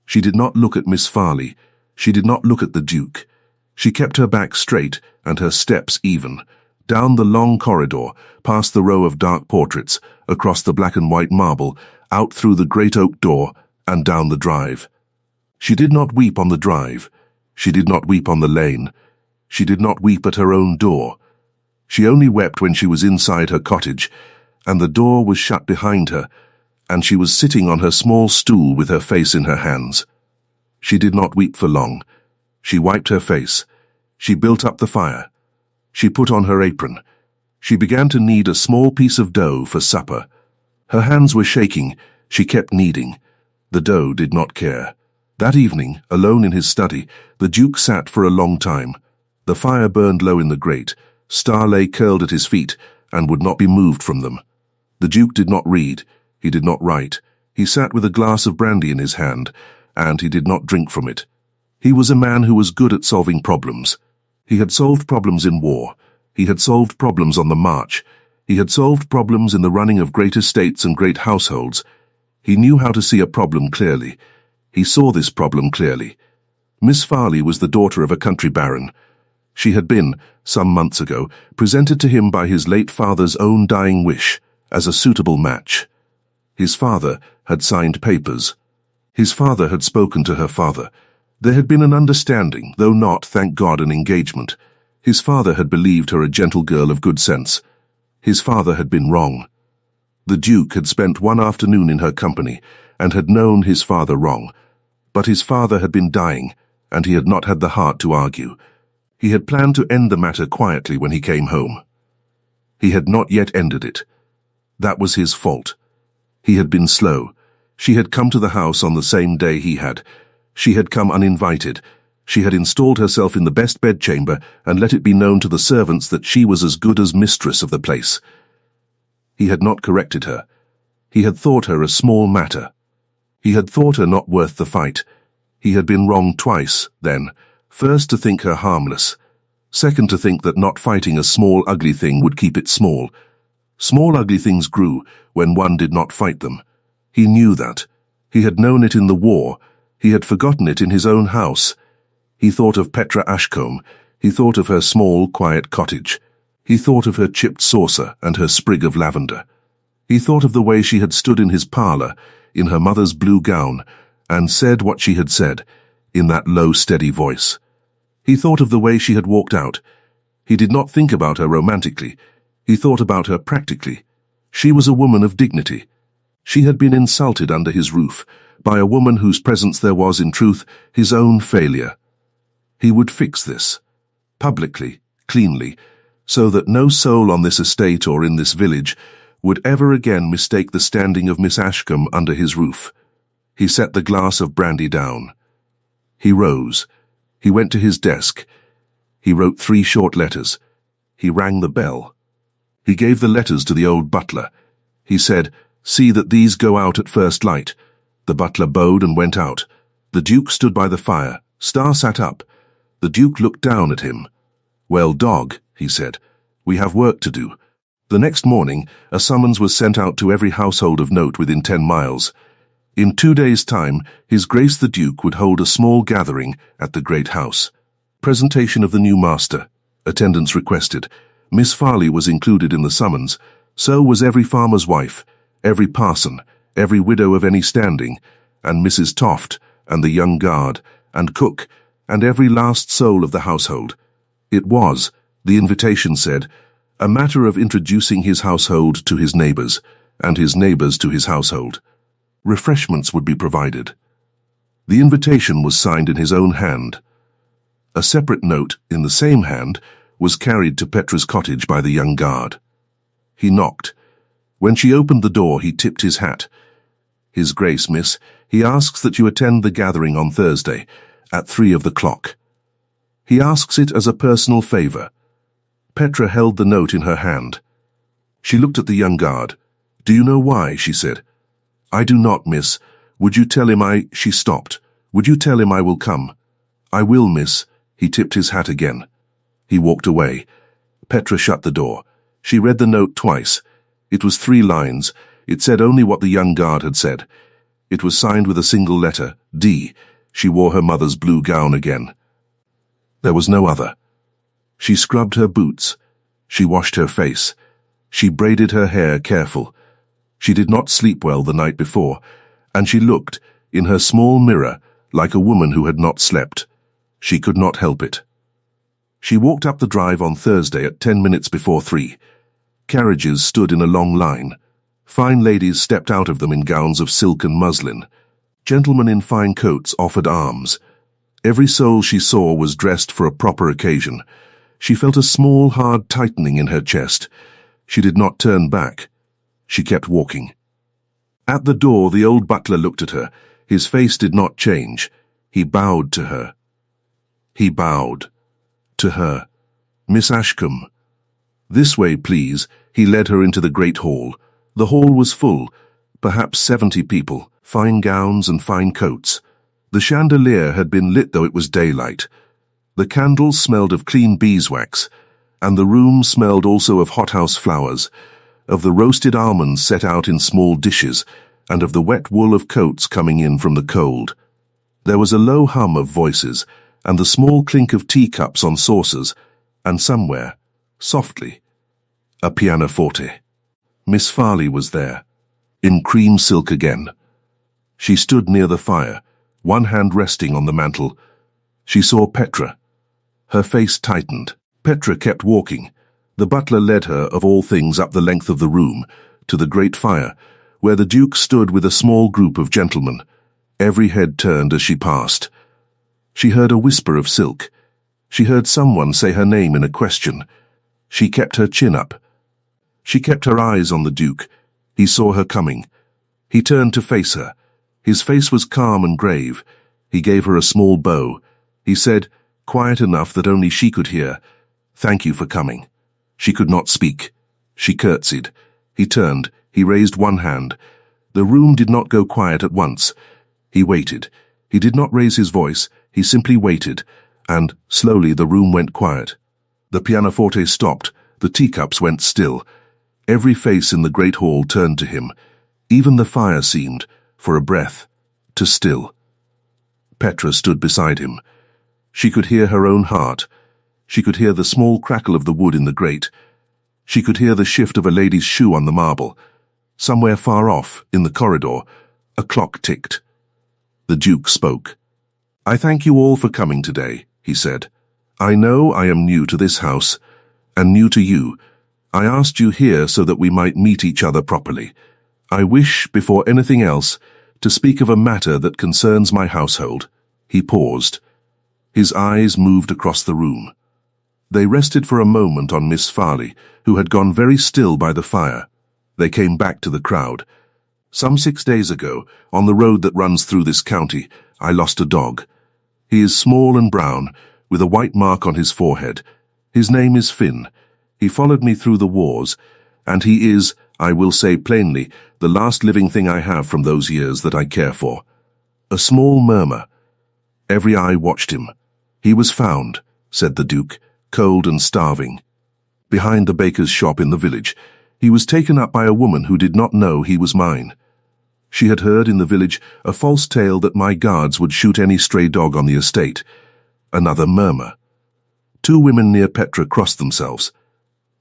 She did not look at Miss Farley. She did not look at the Duke. She kept her back straight and her steps even, down the long corridor, past the row of dark portraits, across the black and white marble, out through the great oak door, and down the drive. She did not weep on the drive. She did not weep on the lane. She did not weep at her own door. She only wept when she was inside her cottage, and the door was shut behind her, and she was sitting on her small stool with her face in her hands. She did not weep for long. She wiped her face. She built up the fire. She put on her apron. She began to knead a small piece of dough for supper. Her hands were shaking. She kept kneading. The dough did not care. That evening, alone in his study, the Duke sat for a long time. The fire burned low in the grate. Star lay curled at his feet and would not be moved from them. The Duke did not read. He did not write. He sat with a glass of brandy in his hand, and he did not drink from it. He was a man who was good at solving problems. He had solved problems in war. He had solved problems on the march. He had solved problems in the running of great estates and great households. He knew how to see a problem clearly. He saw this problem clearly. Miss Farley was the daughter of a country baron. She had been, some months ago, presented to him by his late father's own dying wish as a suitable match. His father had signed papers. His father had spoken to her father. There had been an understanding, though not, thank God, an engagement. His father had believed her a gentle girl of good sense. His father had been wrong. The Duke had spent one afternoon in her company and had known his father wrong. But his father had been dying, and he had not had the heart to argue. He had planned to end the matter quietly when he came home. He had not yet ended it. That was his fault. He had been slow. She had come to the house on the same day he had. She had come uninvited. She had installed herself in the best bedchamber and let it be known to the servants that she was as good as mistress of the place. He had not corrected her. He had thought her a small matter. He had thought her not worth the fight. He had been wrong twice, then. First, to think her harmless. Second, to think that not fighting a small, ugly thing would keep it small. Small, ugly things grew when one did not fight them. He knew that. He had known it in the war. He had forgotten it in his own house. He thought of Petra Ashcombe. He thought of her small, quiet cottage. He thought of her chipped saucer and her sprig of lavender. He thought of the way she had stood in his parlour, in her mother's blue gown, and said what she had said, in that low, steady voice. He thought of the way she had walked out. He did not think about her romantically. He thought about her practically. She was a woman of dignity. She had been insulted under his roof by a woman whose presence there was, in truth, his own failure. He would fix this, publicly, cleanly, so that no soul on this estate or in this village would ever again mistake the standing of Miss Ashcombe under his roof. He set the glass of brandy down. He rose. He went to his desk. He wrote 3 short letters. He rang the bell. He gave the letters to the old butler. He said, "See that these go out at first light." The butler bowed and went out. The Duke stood by the fire. Star sat up. The Duke looked down at him. "Well, dog," he said, "we have work to do." The next morning, a summons was sent out to every household of note within 10 miles. In 2 days' time, His Grace the Duke would hold a small gathering at the great house. Presentation of the new master. Attendance requested. Miss Farley was included in the summons. So was every farmer's wife, every parson, every widow of any standing, and Mrs. Toft, and the young guard, and cook, and every last soul of the household. It was, the invitation said, a matter of introducing his household to his neighbours, and his neighbours to his household. Refreshments would be provided. The invitation was signed in his own hand. A separate note, in the same hand, was carried to Petra's cottage by the young guard. He knocked. When she opened the door, he tipped his hat. "His Grace, miss, he asks that you attend the gathering on Thursday, at 3 of the clock. He asks it as a personal favour." Petra held the note in her hand. She looked at the young guard. "Do you know why?" she said. "I do not, miss. Would you tell him She stopped. "Would you tell him I will come?" "I will, miss." He tipped his hat again. He walked away. Petra shut the door. She read the note twice. It was 3 lines. It said only what the young guard had said. It was signed with a single letter, D. She wore her mother's blue gown again. There was no other. She scrubbed her boots. She washed her face. She braided her hair careful. She did not sleep well the night before, and she looked, in her small mirror, like a woman who had not slept. She could not help it. She walked up the drive on Thursday at 10 minutes before 3. Carriages stood in a long line. Fine ladies stepped out of them in gowns of silk and muslin. Gentlemen in fine coats offered arms. Every soul she saw was dressed for a proper occasion. She felt a small, hard tightening in her chest. She did not turn back. She kept walking. At the door, the old butler looked at her. His face did not change. He bowed to her. He bowed. To her. "Miss Ashcombe." "This way, please." He led her into the great hall. The hall was full, perhaps 70 people, fine gowns and fine coats. The chandelier had been lit though it was daylight. The candles smelled of clean beeswax, and the room smelled also of hothouse flowers, of the roasted almonds set out in small dishes, and of the wet wool of coats coming in from the cold. There was a low hum of voices, and the small clink of teacups on saucers, and somewhere, softly, a pianoforte. Miss Farley was there, in cream silk again. She stood near the fire, one hand resting on the mantel. She saw Petra. Her face tightened. Petra kept walking. The butler led her, of all things, up the length of the room, to the great fire, where the Duke stood with a small group of gentlemen. Every head turned as she passed. She heard a whisper of silk. She heard someone say her name in a question. She kept her chin up. She kept her eyes on the Duke. He saw her coming. He turned to face her. His face was calm and grave. He gave her a small bow. He said, quiet enough that only she could hear, "Thank you for coming." She could not speak. She curtsied. He turned. He raised one hand. The room did not go quiet at once. He waited. He did not raise his voice. He simply waited, and, slowly, the room went quiet. The pianoforte stopped. The teacups went still. Every face in the great hall turned to him. Even the fire seemed, for a breath, to still. Petra stood beside him. She could hear her own heart. She could hear the small crackle of the wood in the grate. She could hear the shift of a lady's shoe on the marble. Somewhere far off, in the corridor, a clock ticked. The Duke spoke. "I thank you all for coming today," he said. "I know I am new to this house, and new to you. I asked you here so that we might meet each other properly. I wish, before anything else, to speak of a matter that concerns my household." He paused. His eyes moved across the room. They rested for a moment on Miss Farley, who had gone very still by the fire. They came back to the crowd. Some 6 days ago, on the road that runs through this county, I lost a dog. He is small and brown, with a white mark on his forehead. His name is Finn. He followed me through the wars, and he is, I will say plainly, the last living thing I have from those years that I care for. A small murmur. Every eye watched him. He was found, said the Duke, cold and starving. Behind the baker's shop in the village, he was taken up by a woman who did not know he was mine. She had heard in the village a false tale that my guards would shoot any stray dog on the estate. Another murmur. 2 women near Petra crossed themselves.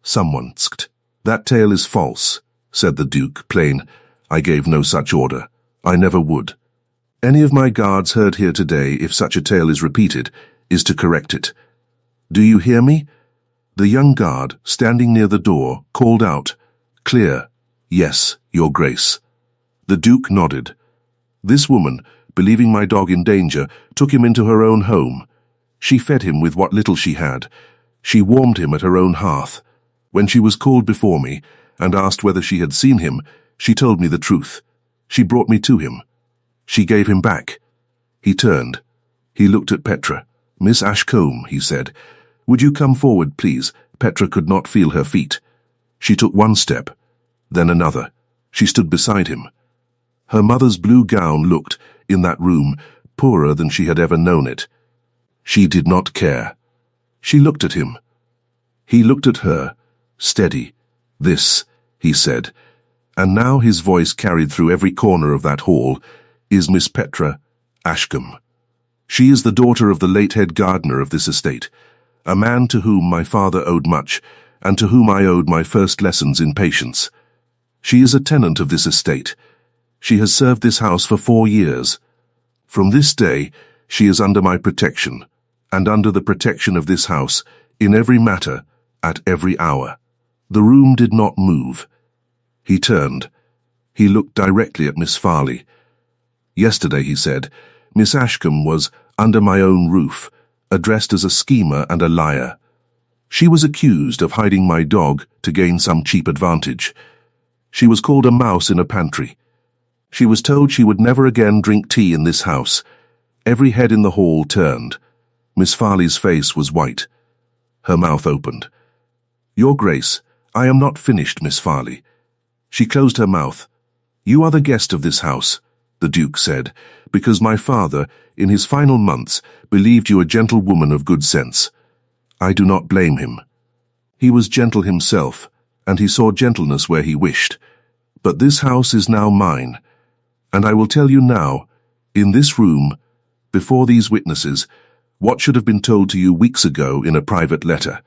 Someone sked. That tale is false, said the Duke, plain. I gave no such order. I never would. Any of my guards heard here today, if such a tale is repeated, is to correct it. Do you hear me? The young guard, standing near the door, called out, Clear. Yes, Your Grace. The Duke nodded. This woman, believing my dog in danger, took him into her own home. She fed him with what little she had. She warmed him at her own hearth. When she was called before me, and asked whether she had seen him, she told me the truth. She brought me to him. She gave him back. He turned. He looked at Petra. Miss Ashcombe, he said. Would you come forward, please? Petra could not feel her feet. She took 1 step, then another. She stood beside him. Her mother's blue gown looked, in that room, poorer than she had ever known it. She did not care. She looked at him. He looked at her, steady. This, he said, and now his voice carried through every corner of that hall, is Miss Petra Ashcombe. She is the daughter of the late head gardener of this estate, a man to whom my father owed much, and to whom I owed my first lessons in patience. She is a tenant of this estate. She has served this house for 4 years. From this day, she is under my protection, and under the protection of this house, in every matter, at every hour. The room did not move. He turned. He looked directly at Miss Farley. Yesterday, he said, Miss Ashcombe was under my own roof, addressed as a schemer and a liar. She was accused of hiding my dog to gain some cheap advantage. She was called a mouse in a pantry. She was told she would never again drink tea in this house. Every head in the hall turned. Miss Farley's face was white. Her mouth opened. Your Grace, I am not finished, Miss Farley. She closed her mouth. You are the guest of this house, the Duke said, because my father, in his final months, believed you a gentle woman of good sense. I do not blame him. He was gentle himself, and he saw gentleness where he wished. But this house is now mine, and I will tell you now, in this room, before these witnesses, what should have been told to you weeks ago in a private letter.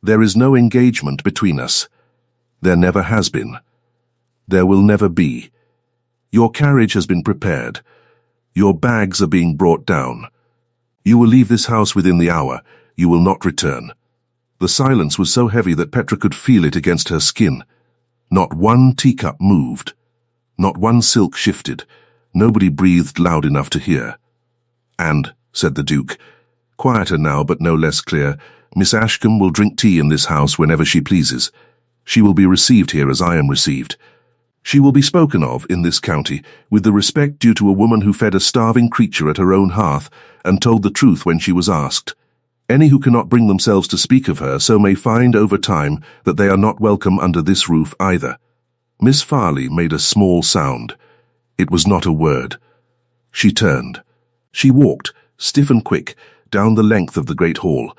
There is no engagement between us. There never has been. There will never be. Your carriage has been prepared. Your bags are being brought down. You will leave this house within the hour. You will not return. The silence was so heavy that Petra could feel it against her skin. Not one teacup moved. Not one silk shifted. Nobody breathed loud enough to hear. And, said the Duke, quieter now but no less clear, Miss Ashcombe will drink tea in this house whenever she pleases. She will be received here as I am received. She will be spoken of in this county with the respect due to a woman who fed a starving creature at her own hearth and told the truth when she was asked. Any who cannot bring themselves to speak of her so may find over time that they are not welcome under this roof either. Miss Farley made a small sound. It was not a word. She turned. She walked, stiff and quick, down the length of the great hall.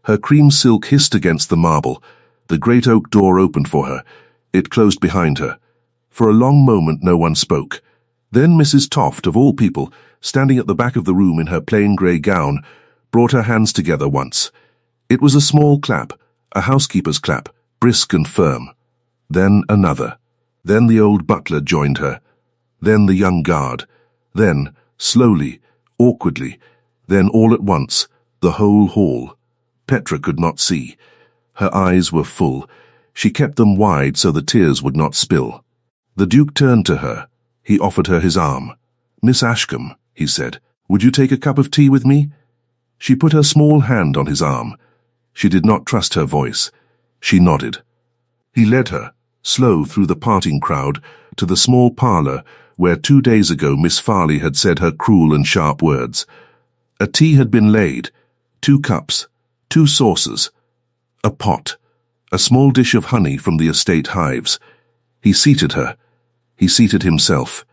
Her cream silk hissed against the marble. The great oak door opened for her. It closed behind her. For a long moment no one spoke. Then Mrs. Toft, of all people, standing at the back of the room in her plain grey gown, brought her hands together once. It was a small clap, a housekeeper's clap, brisk and firm. Then another. Then the old butler joined her. Then the young guard. Then, slowly, awkwardly, then all at once, the whole hall. Petra could not see. Her eyes were full. She kept them wide so the tears would not spill. The Duke turned to her. He offered her his arm. Miss Ashcombe, he said, would you take a cup of tea with me? She put her small hand on his arm. She did not trust her voice. She nodded. He led her, slow through the parting crowd, to the small parlour where 2 days ago Miss Farley had said her cruel and sharp words. A tea had been laid, 2 cups, 2 saucers, a pot, a small dish of honey from the estate hives. He seated her. He seated himself.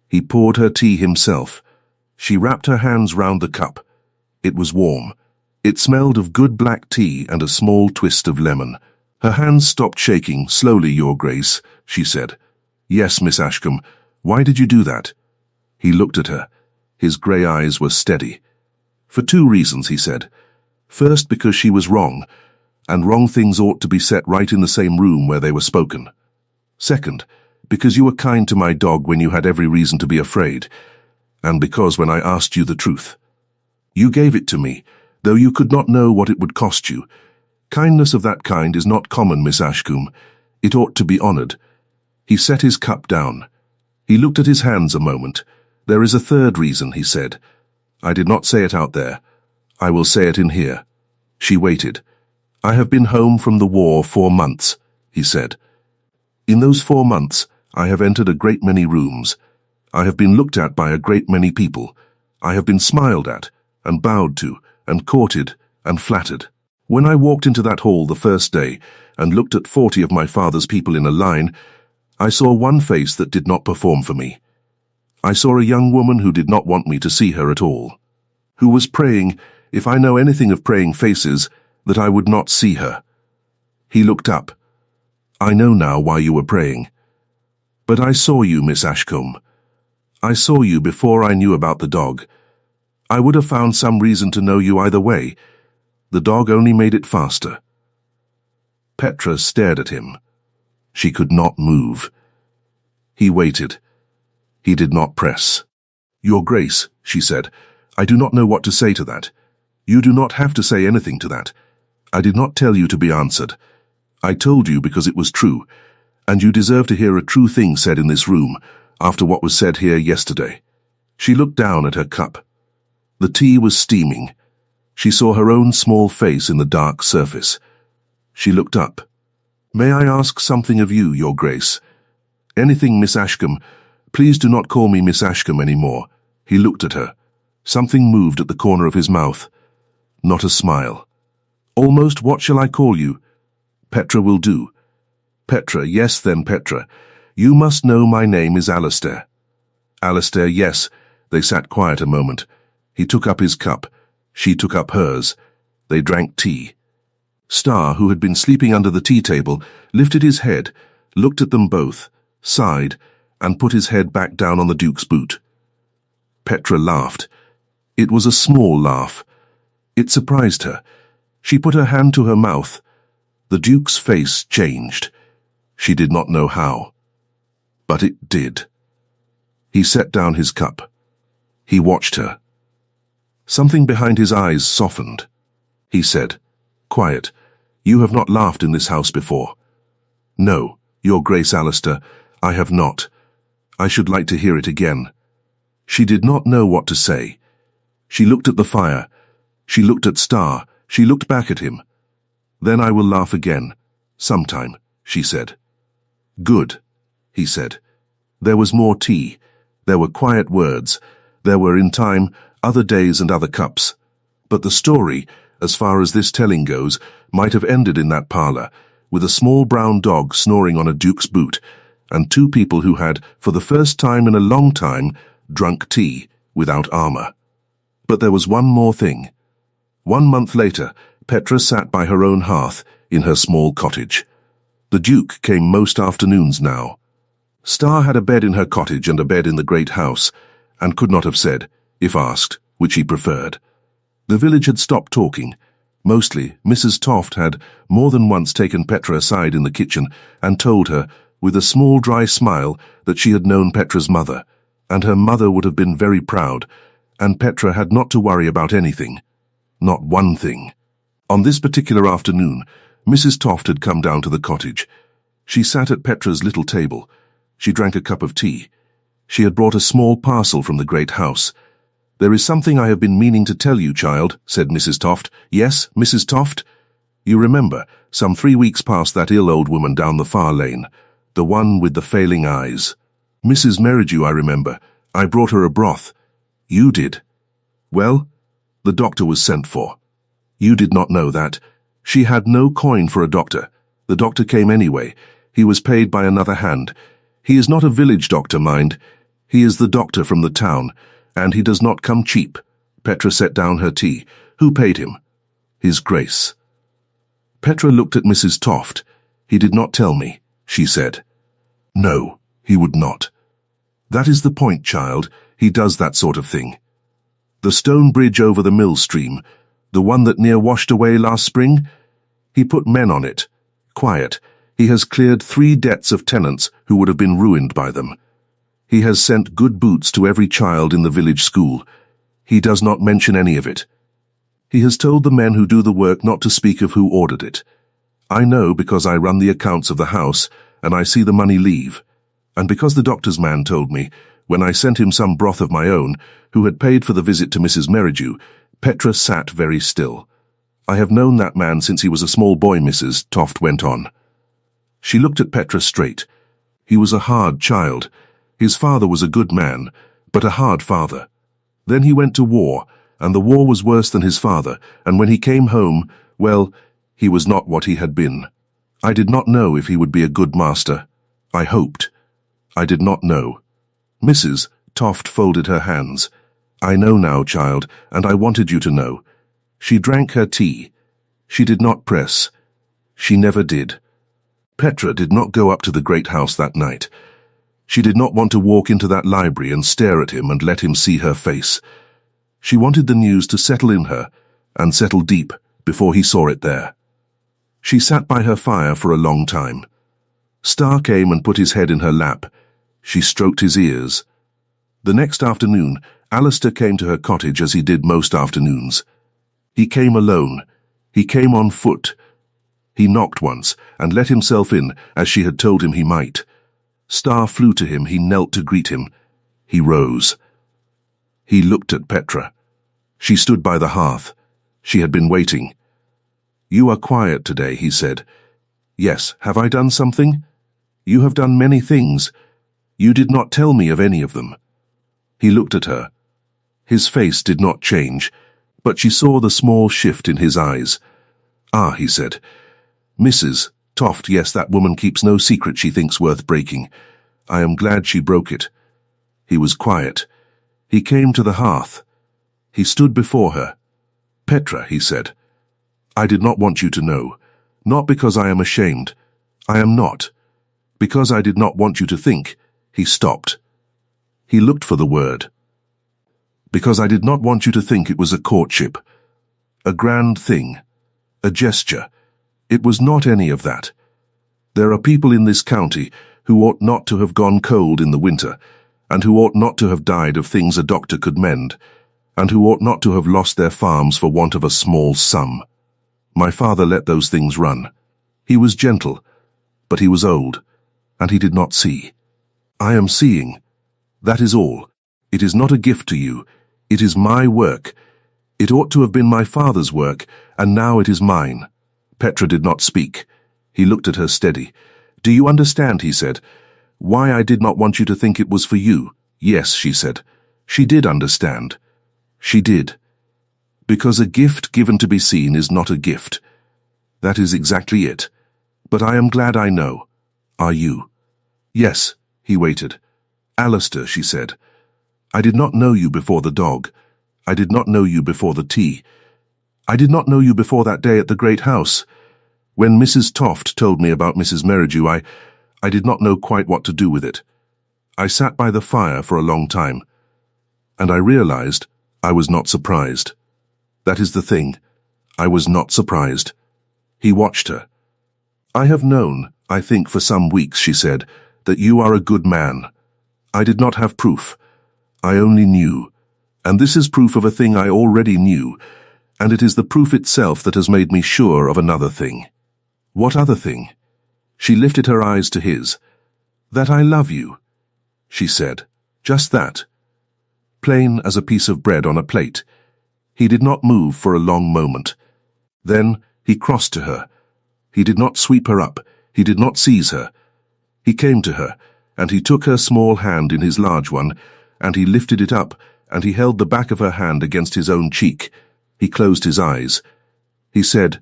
He poured her tea himself. She wrapped her hands round the cup. It was warm. It smelled of good black tea and a small twist of lemon. Her hands stopped shaking. "Slowly, Your Grace," she said. "Yes, Miss Ashcombe. Why did you do that?" He looked at her. His grey eyes were steady. "For 2 reasons," he said. "First, because she was wrong, and wrong things ought to be set right in the same room where they were spoken. Second, because you were kind to my dog when you had every reason to be afraid, and because when I asked you the truth, you gave it to me, though you could not know what it would cost you. Kindness of that kind is not common, Miss Ashcombe. It ought to be honoured." He set his cup down. He looked at his hands a moment. "There is a third reason," he said. "I did not say it out there. I will say it in here." She waited. "I have been home from the war 4 months," he said. "In those 4 months, I have entered a great many rooms. I have been looked at by a great many people. I have been smiled at, and bowed to, and courted, and flattered. When I walked into that hall the first day, and looked at 40 of my father's people in a line, I saw one face that did not perform for me. I saw a young woman who did not want me to see her at all, who was praying, if I know anything of praying faces, that I would not see her." He looked up. "I know now why you were praying. But I saw you, Miss Ashcombe. I saw you before I knew about the dog. I would have found some reason to know you either way. The dog only made it faster." Petra stared at him. She could not move. He waited. He did not press. "Your Grace," she said, "I do not know what to say to that. You do not have to say anything to that. I did not tell you to be answered. I told you because it was true, and you deserve to hear a true thing said in this room, after what was said here yesterday." She looked down at her cup. The tea was steaming. She saw her own small face in the dark surface. She looked up. "May I ask something of you, Your Grace?" "Anything, Miss Ashcombe. Please do not call me Miss Ashcombe any more." He looked at her. Something moved at the corner of his mouth. Not a smile. "Almost, what shall I call you?" "Petra will do." "Petra, yes then, Petra. You must know my name is Alistair." "Alistair, yes." They sat quiet a moment. He took up his cup. She took up hers. They drank tea. Star, who had been sleeping under the tea table, lifted his head, looked at them both, sighed, and put his head back down on the Duke's boot. Petra laughed. It was a small laugh. It surprised her. She put her hand to her mouth. The Duke's face changed. She did not know how. But it did. He set down his cup. He watched her. Something behind his eyes softened. He said, "Quiet. You have not laughed in this house before." "No, Your Grace, Alistair, I have not. I should like to hear it again." She did not know what to say. She looked at the fire. She looked at Star. She looked back at him. "Then I will laugh again. Sometime," she said. "Good," he said. There was more tea. There were quiet words. There were, in time, other days and other cups. But the story, as far as this telling goes, might have ended in that parlour, with a small brown dog snoring on a Duke's boot, and 2 people who had, for the first time in a long time, drunk tea without armour. But there was one more thing. 1 month later, Petra sat by her own hearth in her small cottage. The Duke came most afternoons now. Star had a bed in her cottage and a bed in the great house, and could not have said, if asked, which he preferred. The village had stopped talking. Mostly, Mrs. Toft had more than once taken Petra aside in the kitchen and told her, with a small dry smile, that she had known Petra's mother, and her mother would have been very proud, and Petra had not to worry about anything. Not one thing. On this particular afternoon, Mrs. Toft had come down to the cottage. She sat at Petra's little table. She drank a cup of tea. She had brought a small parcel from the great house. "There is something I have been meaning to tell you, child," said Mrs. Toft. "Yes, Mrs. Toft? You remember, some 3 weeks past that ill old woman down the far lane, the one with the failing eyes. Mrs. Merridew, I remember. I brought her a broth. You did. Well, the doctor was sent for. You did not know that. She had no coin for a doctor. The doctor came anyway. He was paid by another hand. He is not a village doctor, mind. He is the doctor from the town, and he does not come cheap." Petra set down her tea. "Who paid him?" "His Grace." Petra looked at Mrs. Toft. "He did not tell me," she said. "No, he would not. That is the point, child. He does that sort of thing. The stone bridge over the mill stream, the one that near washed away last spring, he put men on it. Quiet. He has cleared 3 debts of tenants who would have been ruined by them. He has sent good boots to every child in the village school. He does not mention any of it. He has told the men who do the work not to speak of who ordered it. I know because I run the accounts of the house, and I see the money leave. And because the doctor's man told me, when I sent him some broth of my own, who had paid for the visit to Mrs. Merridew, Petra sat very still. I have known that man since he was a small boy, Mrs. Toft went on. She looked at Petra straight. He was a hard child. His father was a good man, but a hard father. Then he went to war, and the war was worse than his father, and when he came home, well, he was not what he had been. I did not know if he would be a good master. I hoped. I did not know." Mrs. Toft folded her hands. "I know now, child, and I wanted you to know." She drank her tea. She did not press. She never did. Petra did not go up to the great house that night. She did not want to walk into that library and stare at him and let him see her face. She wanted the news to settle in her, and settle deep, before he saw it there. She sat by her fire for a long time. Star came and put his head in her lap. She stroked his ears. The next afternoon, Alistair came to her cottage as he did most afternoons. He came alone. He came on foot. He knocked once, and let himself in, as she had told him he might. Star flew to him. He knelt to greet him. He rose. He looked at Petra. She stood by the hearth. She had been waiting. "You are quiet today," he said. "Yes, have I done something?" "You have done many things. You did not tell me of any of them." He looked at her. His face did not change, but she saw the small shift in his eyes. "Ah," he said. "Mrs. Toft, yes, that woman keeps no secret she thinks worth breaking. I am glad she broke it." He was quiet. He came to the hearth. He stood before her. "Petra," he said, "I did not want you to know. Not because I am ashamed. I am not. Because I did not want you to think." He stopped. He looked for the word. "Because I did not want you to think it was a courtship. A grand thing. A gesture. It was not any of that. There are people in this county who ought not to have gone cold in the winter, and who ought not to have died of things a doctor could mend, and who ought not to have lost their farms for want of a small sum. My father let those things run. He was gentle, but he was old, and he did not see. I am seeing. That is all. It is not a gift to you. It is my work. It ought to have been my father's work, and now it is mine." Petra did not speak. He looked at her steady. "Do you understand," he said, "why I did not want you to think it was for you?" "Yes," she said. She did understand. She did. Because a gift given to be seen is not a gift. That is exactly it. But I am glad I know. Are you? "Yes." He waited. "Alistair," she said, "I did not know you before the dog. I did not know you before the tea. I did not know you before that day at the great house. When Mrs. Toft told me about Mrs. Merridew, I did not know quite what to do with it. I sat by the fire for a long time, and I realized I was not surprised. That is the thing. I was not surprised." He watched her. "I have known, I think for some weeks," she said, "that you are a good man. I did not have proof. I only knew. And this is proof of a thing I already knew, and it is the proof itself that has made me sure of another thing." "What other thing?" She lifted her eyes to his. "That I love you," she said. "Just that." plain as a piece of bread on a plate. He did not move for a long moment. Then he crossed to her. He did not sweep her up. He did not seize her. He came to her, and he took her small hand in his large one, and he lifted it up, and he held the back of her hand against his own cheek. He closed his eyes. He said,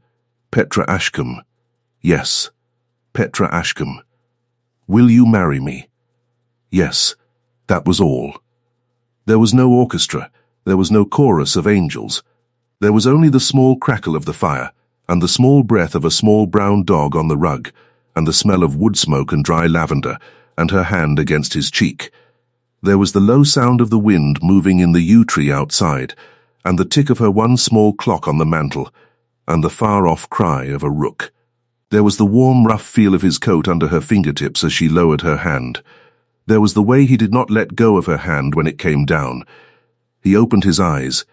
"Petra Ashcombe." "Yes, Petra Ashcombe. Will you marry me?" Yes, that was all. There was no orchestra. There was no chorus of angels. There was only the small crackle of the fire, and the small breath of a small brown dog on the rug, and the smell of wood smoke and dry lavender, and her hand against his cheek. There was the low sound of the wind moving in the yew tree outside, and the tick of her one small clock on the mantel, and the far-off cry of a rook. There was the warm, rough feel of his coat under her fingertips as she lowered her hand. There was the way he did not let go of her hand when it came down. He opened his eyes.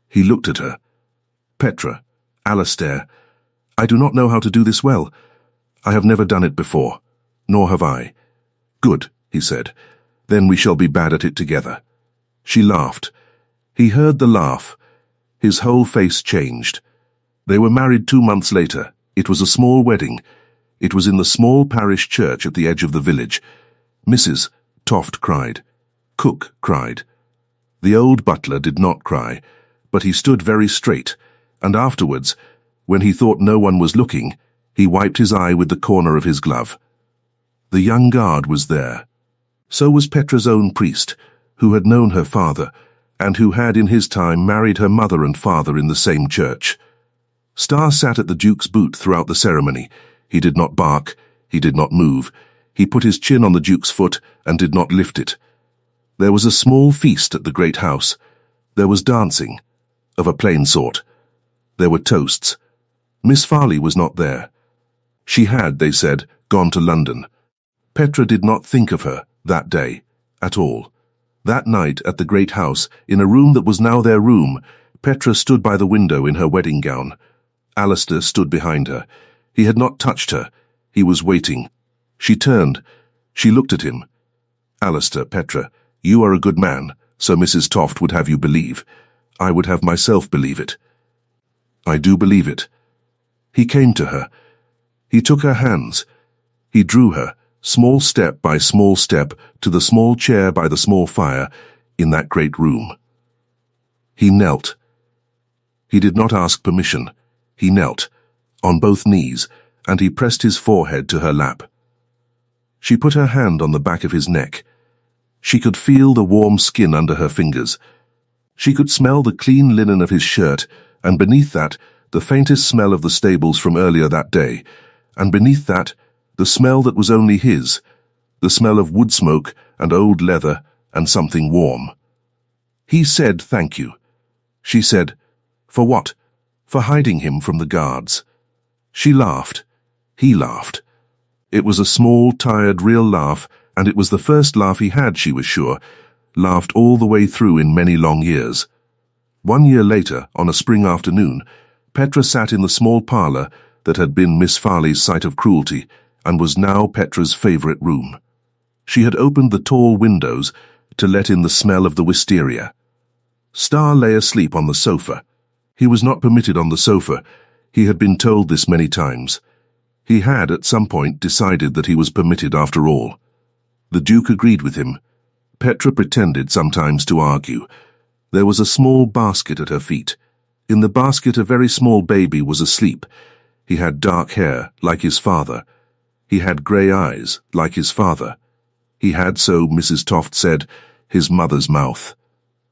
He looked at her. "Petra, Alastair, I do not know how to do this well. I have never done it before, nor have I." "Good," he said. "Then we shall be bad at it together." She laughed. He heard the laugh. His whole face changed. They were married 2 months later. It was a small wedding. It was in the small parish church at the edge of the village. Mrs. Toft cried. Cook cried. The old butler did not cry, but he stood very straight, and afterwards, when he thought no one was looking, he wiped his eye with the corner of his glove. The young guard was there. So was Petra's own priest, who had known her father, and who had in his time married her mother and father in the same church. Star sat at the Duke's boot throughout the ceremony. He did not bark, he did not move. He put his chin on the Duke's foot and did not lift it. There was a small feast at the great house. There was dancing, of a plain sort. There were toasts. Miss Farley was not there. She had, they said, gone to London. Petra did not think of her, that day, at all. That night, at the great house, in a room that was now their room, Petra stood by the window in her wedding gown. Alastair stood behind her. He had not touched her. He was waiting. She turned. She looked at him. "Alastair, Petra, you are a good man, so Mrs. Toft would have you believe. I would have myself believe it." "I do believe it." He came to her. He took her hands. He drew her, small step by small step, to the small chair by the small fire in that great room. He knelt. He did not ask permission. He knelt, on both knees, and he pressed his forehead to her lap. She put her hand on the back of his neck. She could feel the warm skin under her fingers. She could smell the clean linen of his shirt, and beneath that, the faintest smell of the stables from earlier that day, and beneath that, the smell that was only his, the smell of wood smoke and old leather and something warm. He said thank you. She said, "For what?" "For hiding him from the guards." She laughed. He laughed. It was a small, tired, real laugh, and it was the first laugh he had, she was sure, laughed all the way through in many long years. 1 year later, on a spring afternoon, Petra sat in the small parlour that had been Miss Farley's site of cruelty, and was now Petra's favourite room. She had opened the tall windows to let in the smell of the wisteria. Star lay asleep on the sofa. He was not permitted on the sofa. He had been told this many times. He had, at some point, decided that he was permitted after all. The Duke agreed with him. Petra pretended sometimes to argue. There was a small basket at her feet. In the basket a very small baby was asleep. He had dark hair, like his father. He had grey eyes, like his father. He had, so Mrs. Toft said, his mother's mouth.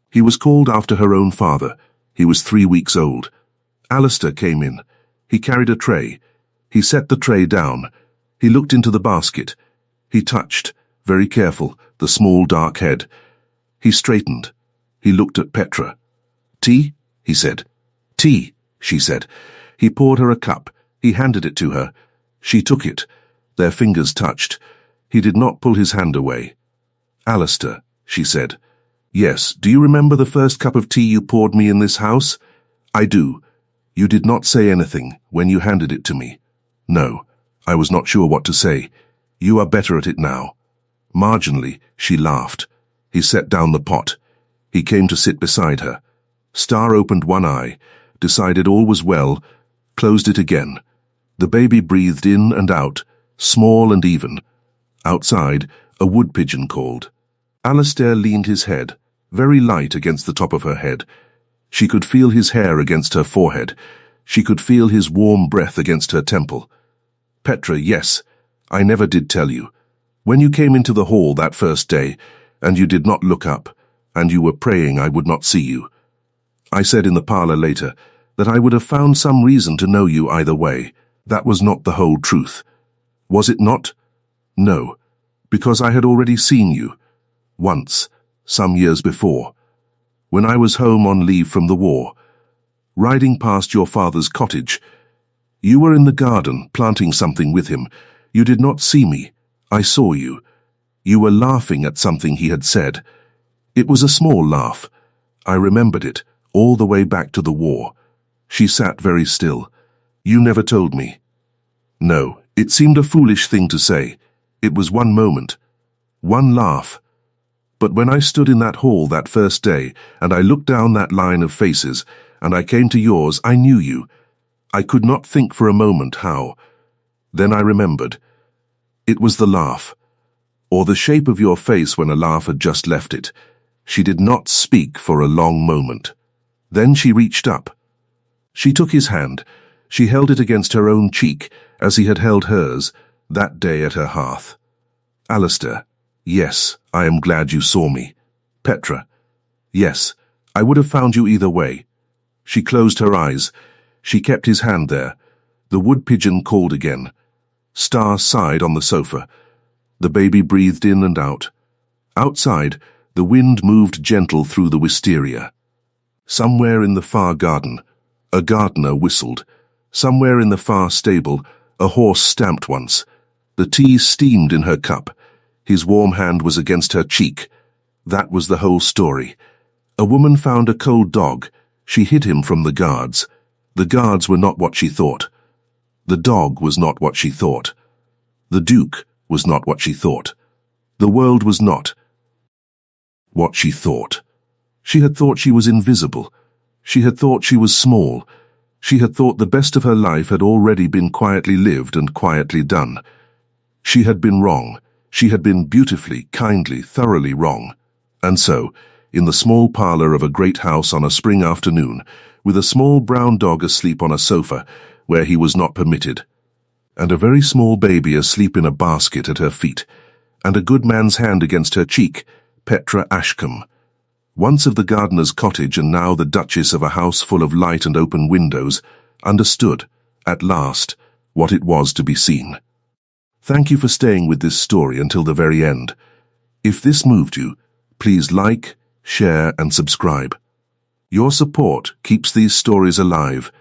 He was called after her own father. He was 3 weeks old. Alastair came in. He carried a tray. He set the tray down. He looked into the basket. He touched, very careful, the small dark head. He straightened. He looked at Petra. "Tea?" he said. "Tea," she said. He poured her a cup. He handed it to her. She took it. Their fingers touched. He did not pull his hand away. "Alastair," she said. "Yes, do you remember the first cup of tea you poured me in this house?" "I do. You did not say anything when you handed it to me." "No, I was not sure what to say. You are better at it now." Marginally, she laughed. He set down the pot. He came to sit beside her. Star opened one eye, decided all was well, closed it again. The baby breathed in and out, small and even. Outside, a wood pigeon called. Alistair leaned his head, very light against the top of her head. She could feel his hair against her forehead. She could feel his warm breath against her temple. Petra, yes, I never did tell you. When you came into the hall that first day, and you did not look up, and you were praying I would not see you. I said in the parlor later that I would have found some reason to know you either way. That was not the whole truth. Was it not? No, because I had already seen you. Once, some years before. When I was home on leave from the war, riding past your father's cottage. You were in the garden, planting something with him. You did not see me. I saw you. You were laughing at something he had said. It was a small laugh. I remembered it, all the way back to the war. She sat very still. You never told me. No, it seemed a foolish thing to say. It was one moment. One laugh. But when I stood in that hall that first day, and I looked down that line of faces, and I came to yours, I knew you. I could not think for a moment how. Then I remembered. It was the laugh, or the shape of your face when a laugh had just left it. She did not speak for a long moment. Then she reached up. She took his hand. She held it against her own cheek, as he had held hers, that day at her hearth. Alistair, yes, I am glad you saw me. Petra, yes, I would have found you either way. She closed her eyes. She kept his hand there. The wood pigeon called again. Star sighed on the sofa. The baby breathed in and out. Outside, the wind moved gentle through the wisteria. Somewhere in the far garden, a gardener whistled. Somewhere in the far stable, a horse stamped once. The tea steamed in her cup. His warm hand was against her cheek. That was the whole story. A woman found a cold dog. She hid him from the guards. The guards were not what she thought. The dog was not what she thought. The Duke was not what she thought. The world was not what she thought. She had thought she was invisible. She had thought she was small. She had thought the best of her life had already been quietly lived and quietly done. She had been wrong. She had been beautifully, kindly, thoroughly wrong. And so, in the small parlor of a great house on a spring afternoon, with a small brown dog asleep on a sofa where he was not permitted, and a very small baby asleep in a basket at her feet, and a good man's hand against her cheek, Petra Ashcombe, once of the gardener's cottage and now the duchess of a house full of light and open windows, understood, at last, what it was to be seen. Thank you for staying with this story until the very end. If this moved you, please like, share and subscribe. Your support keeps these stories alive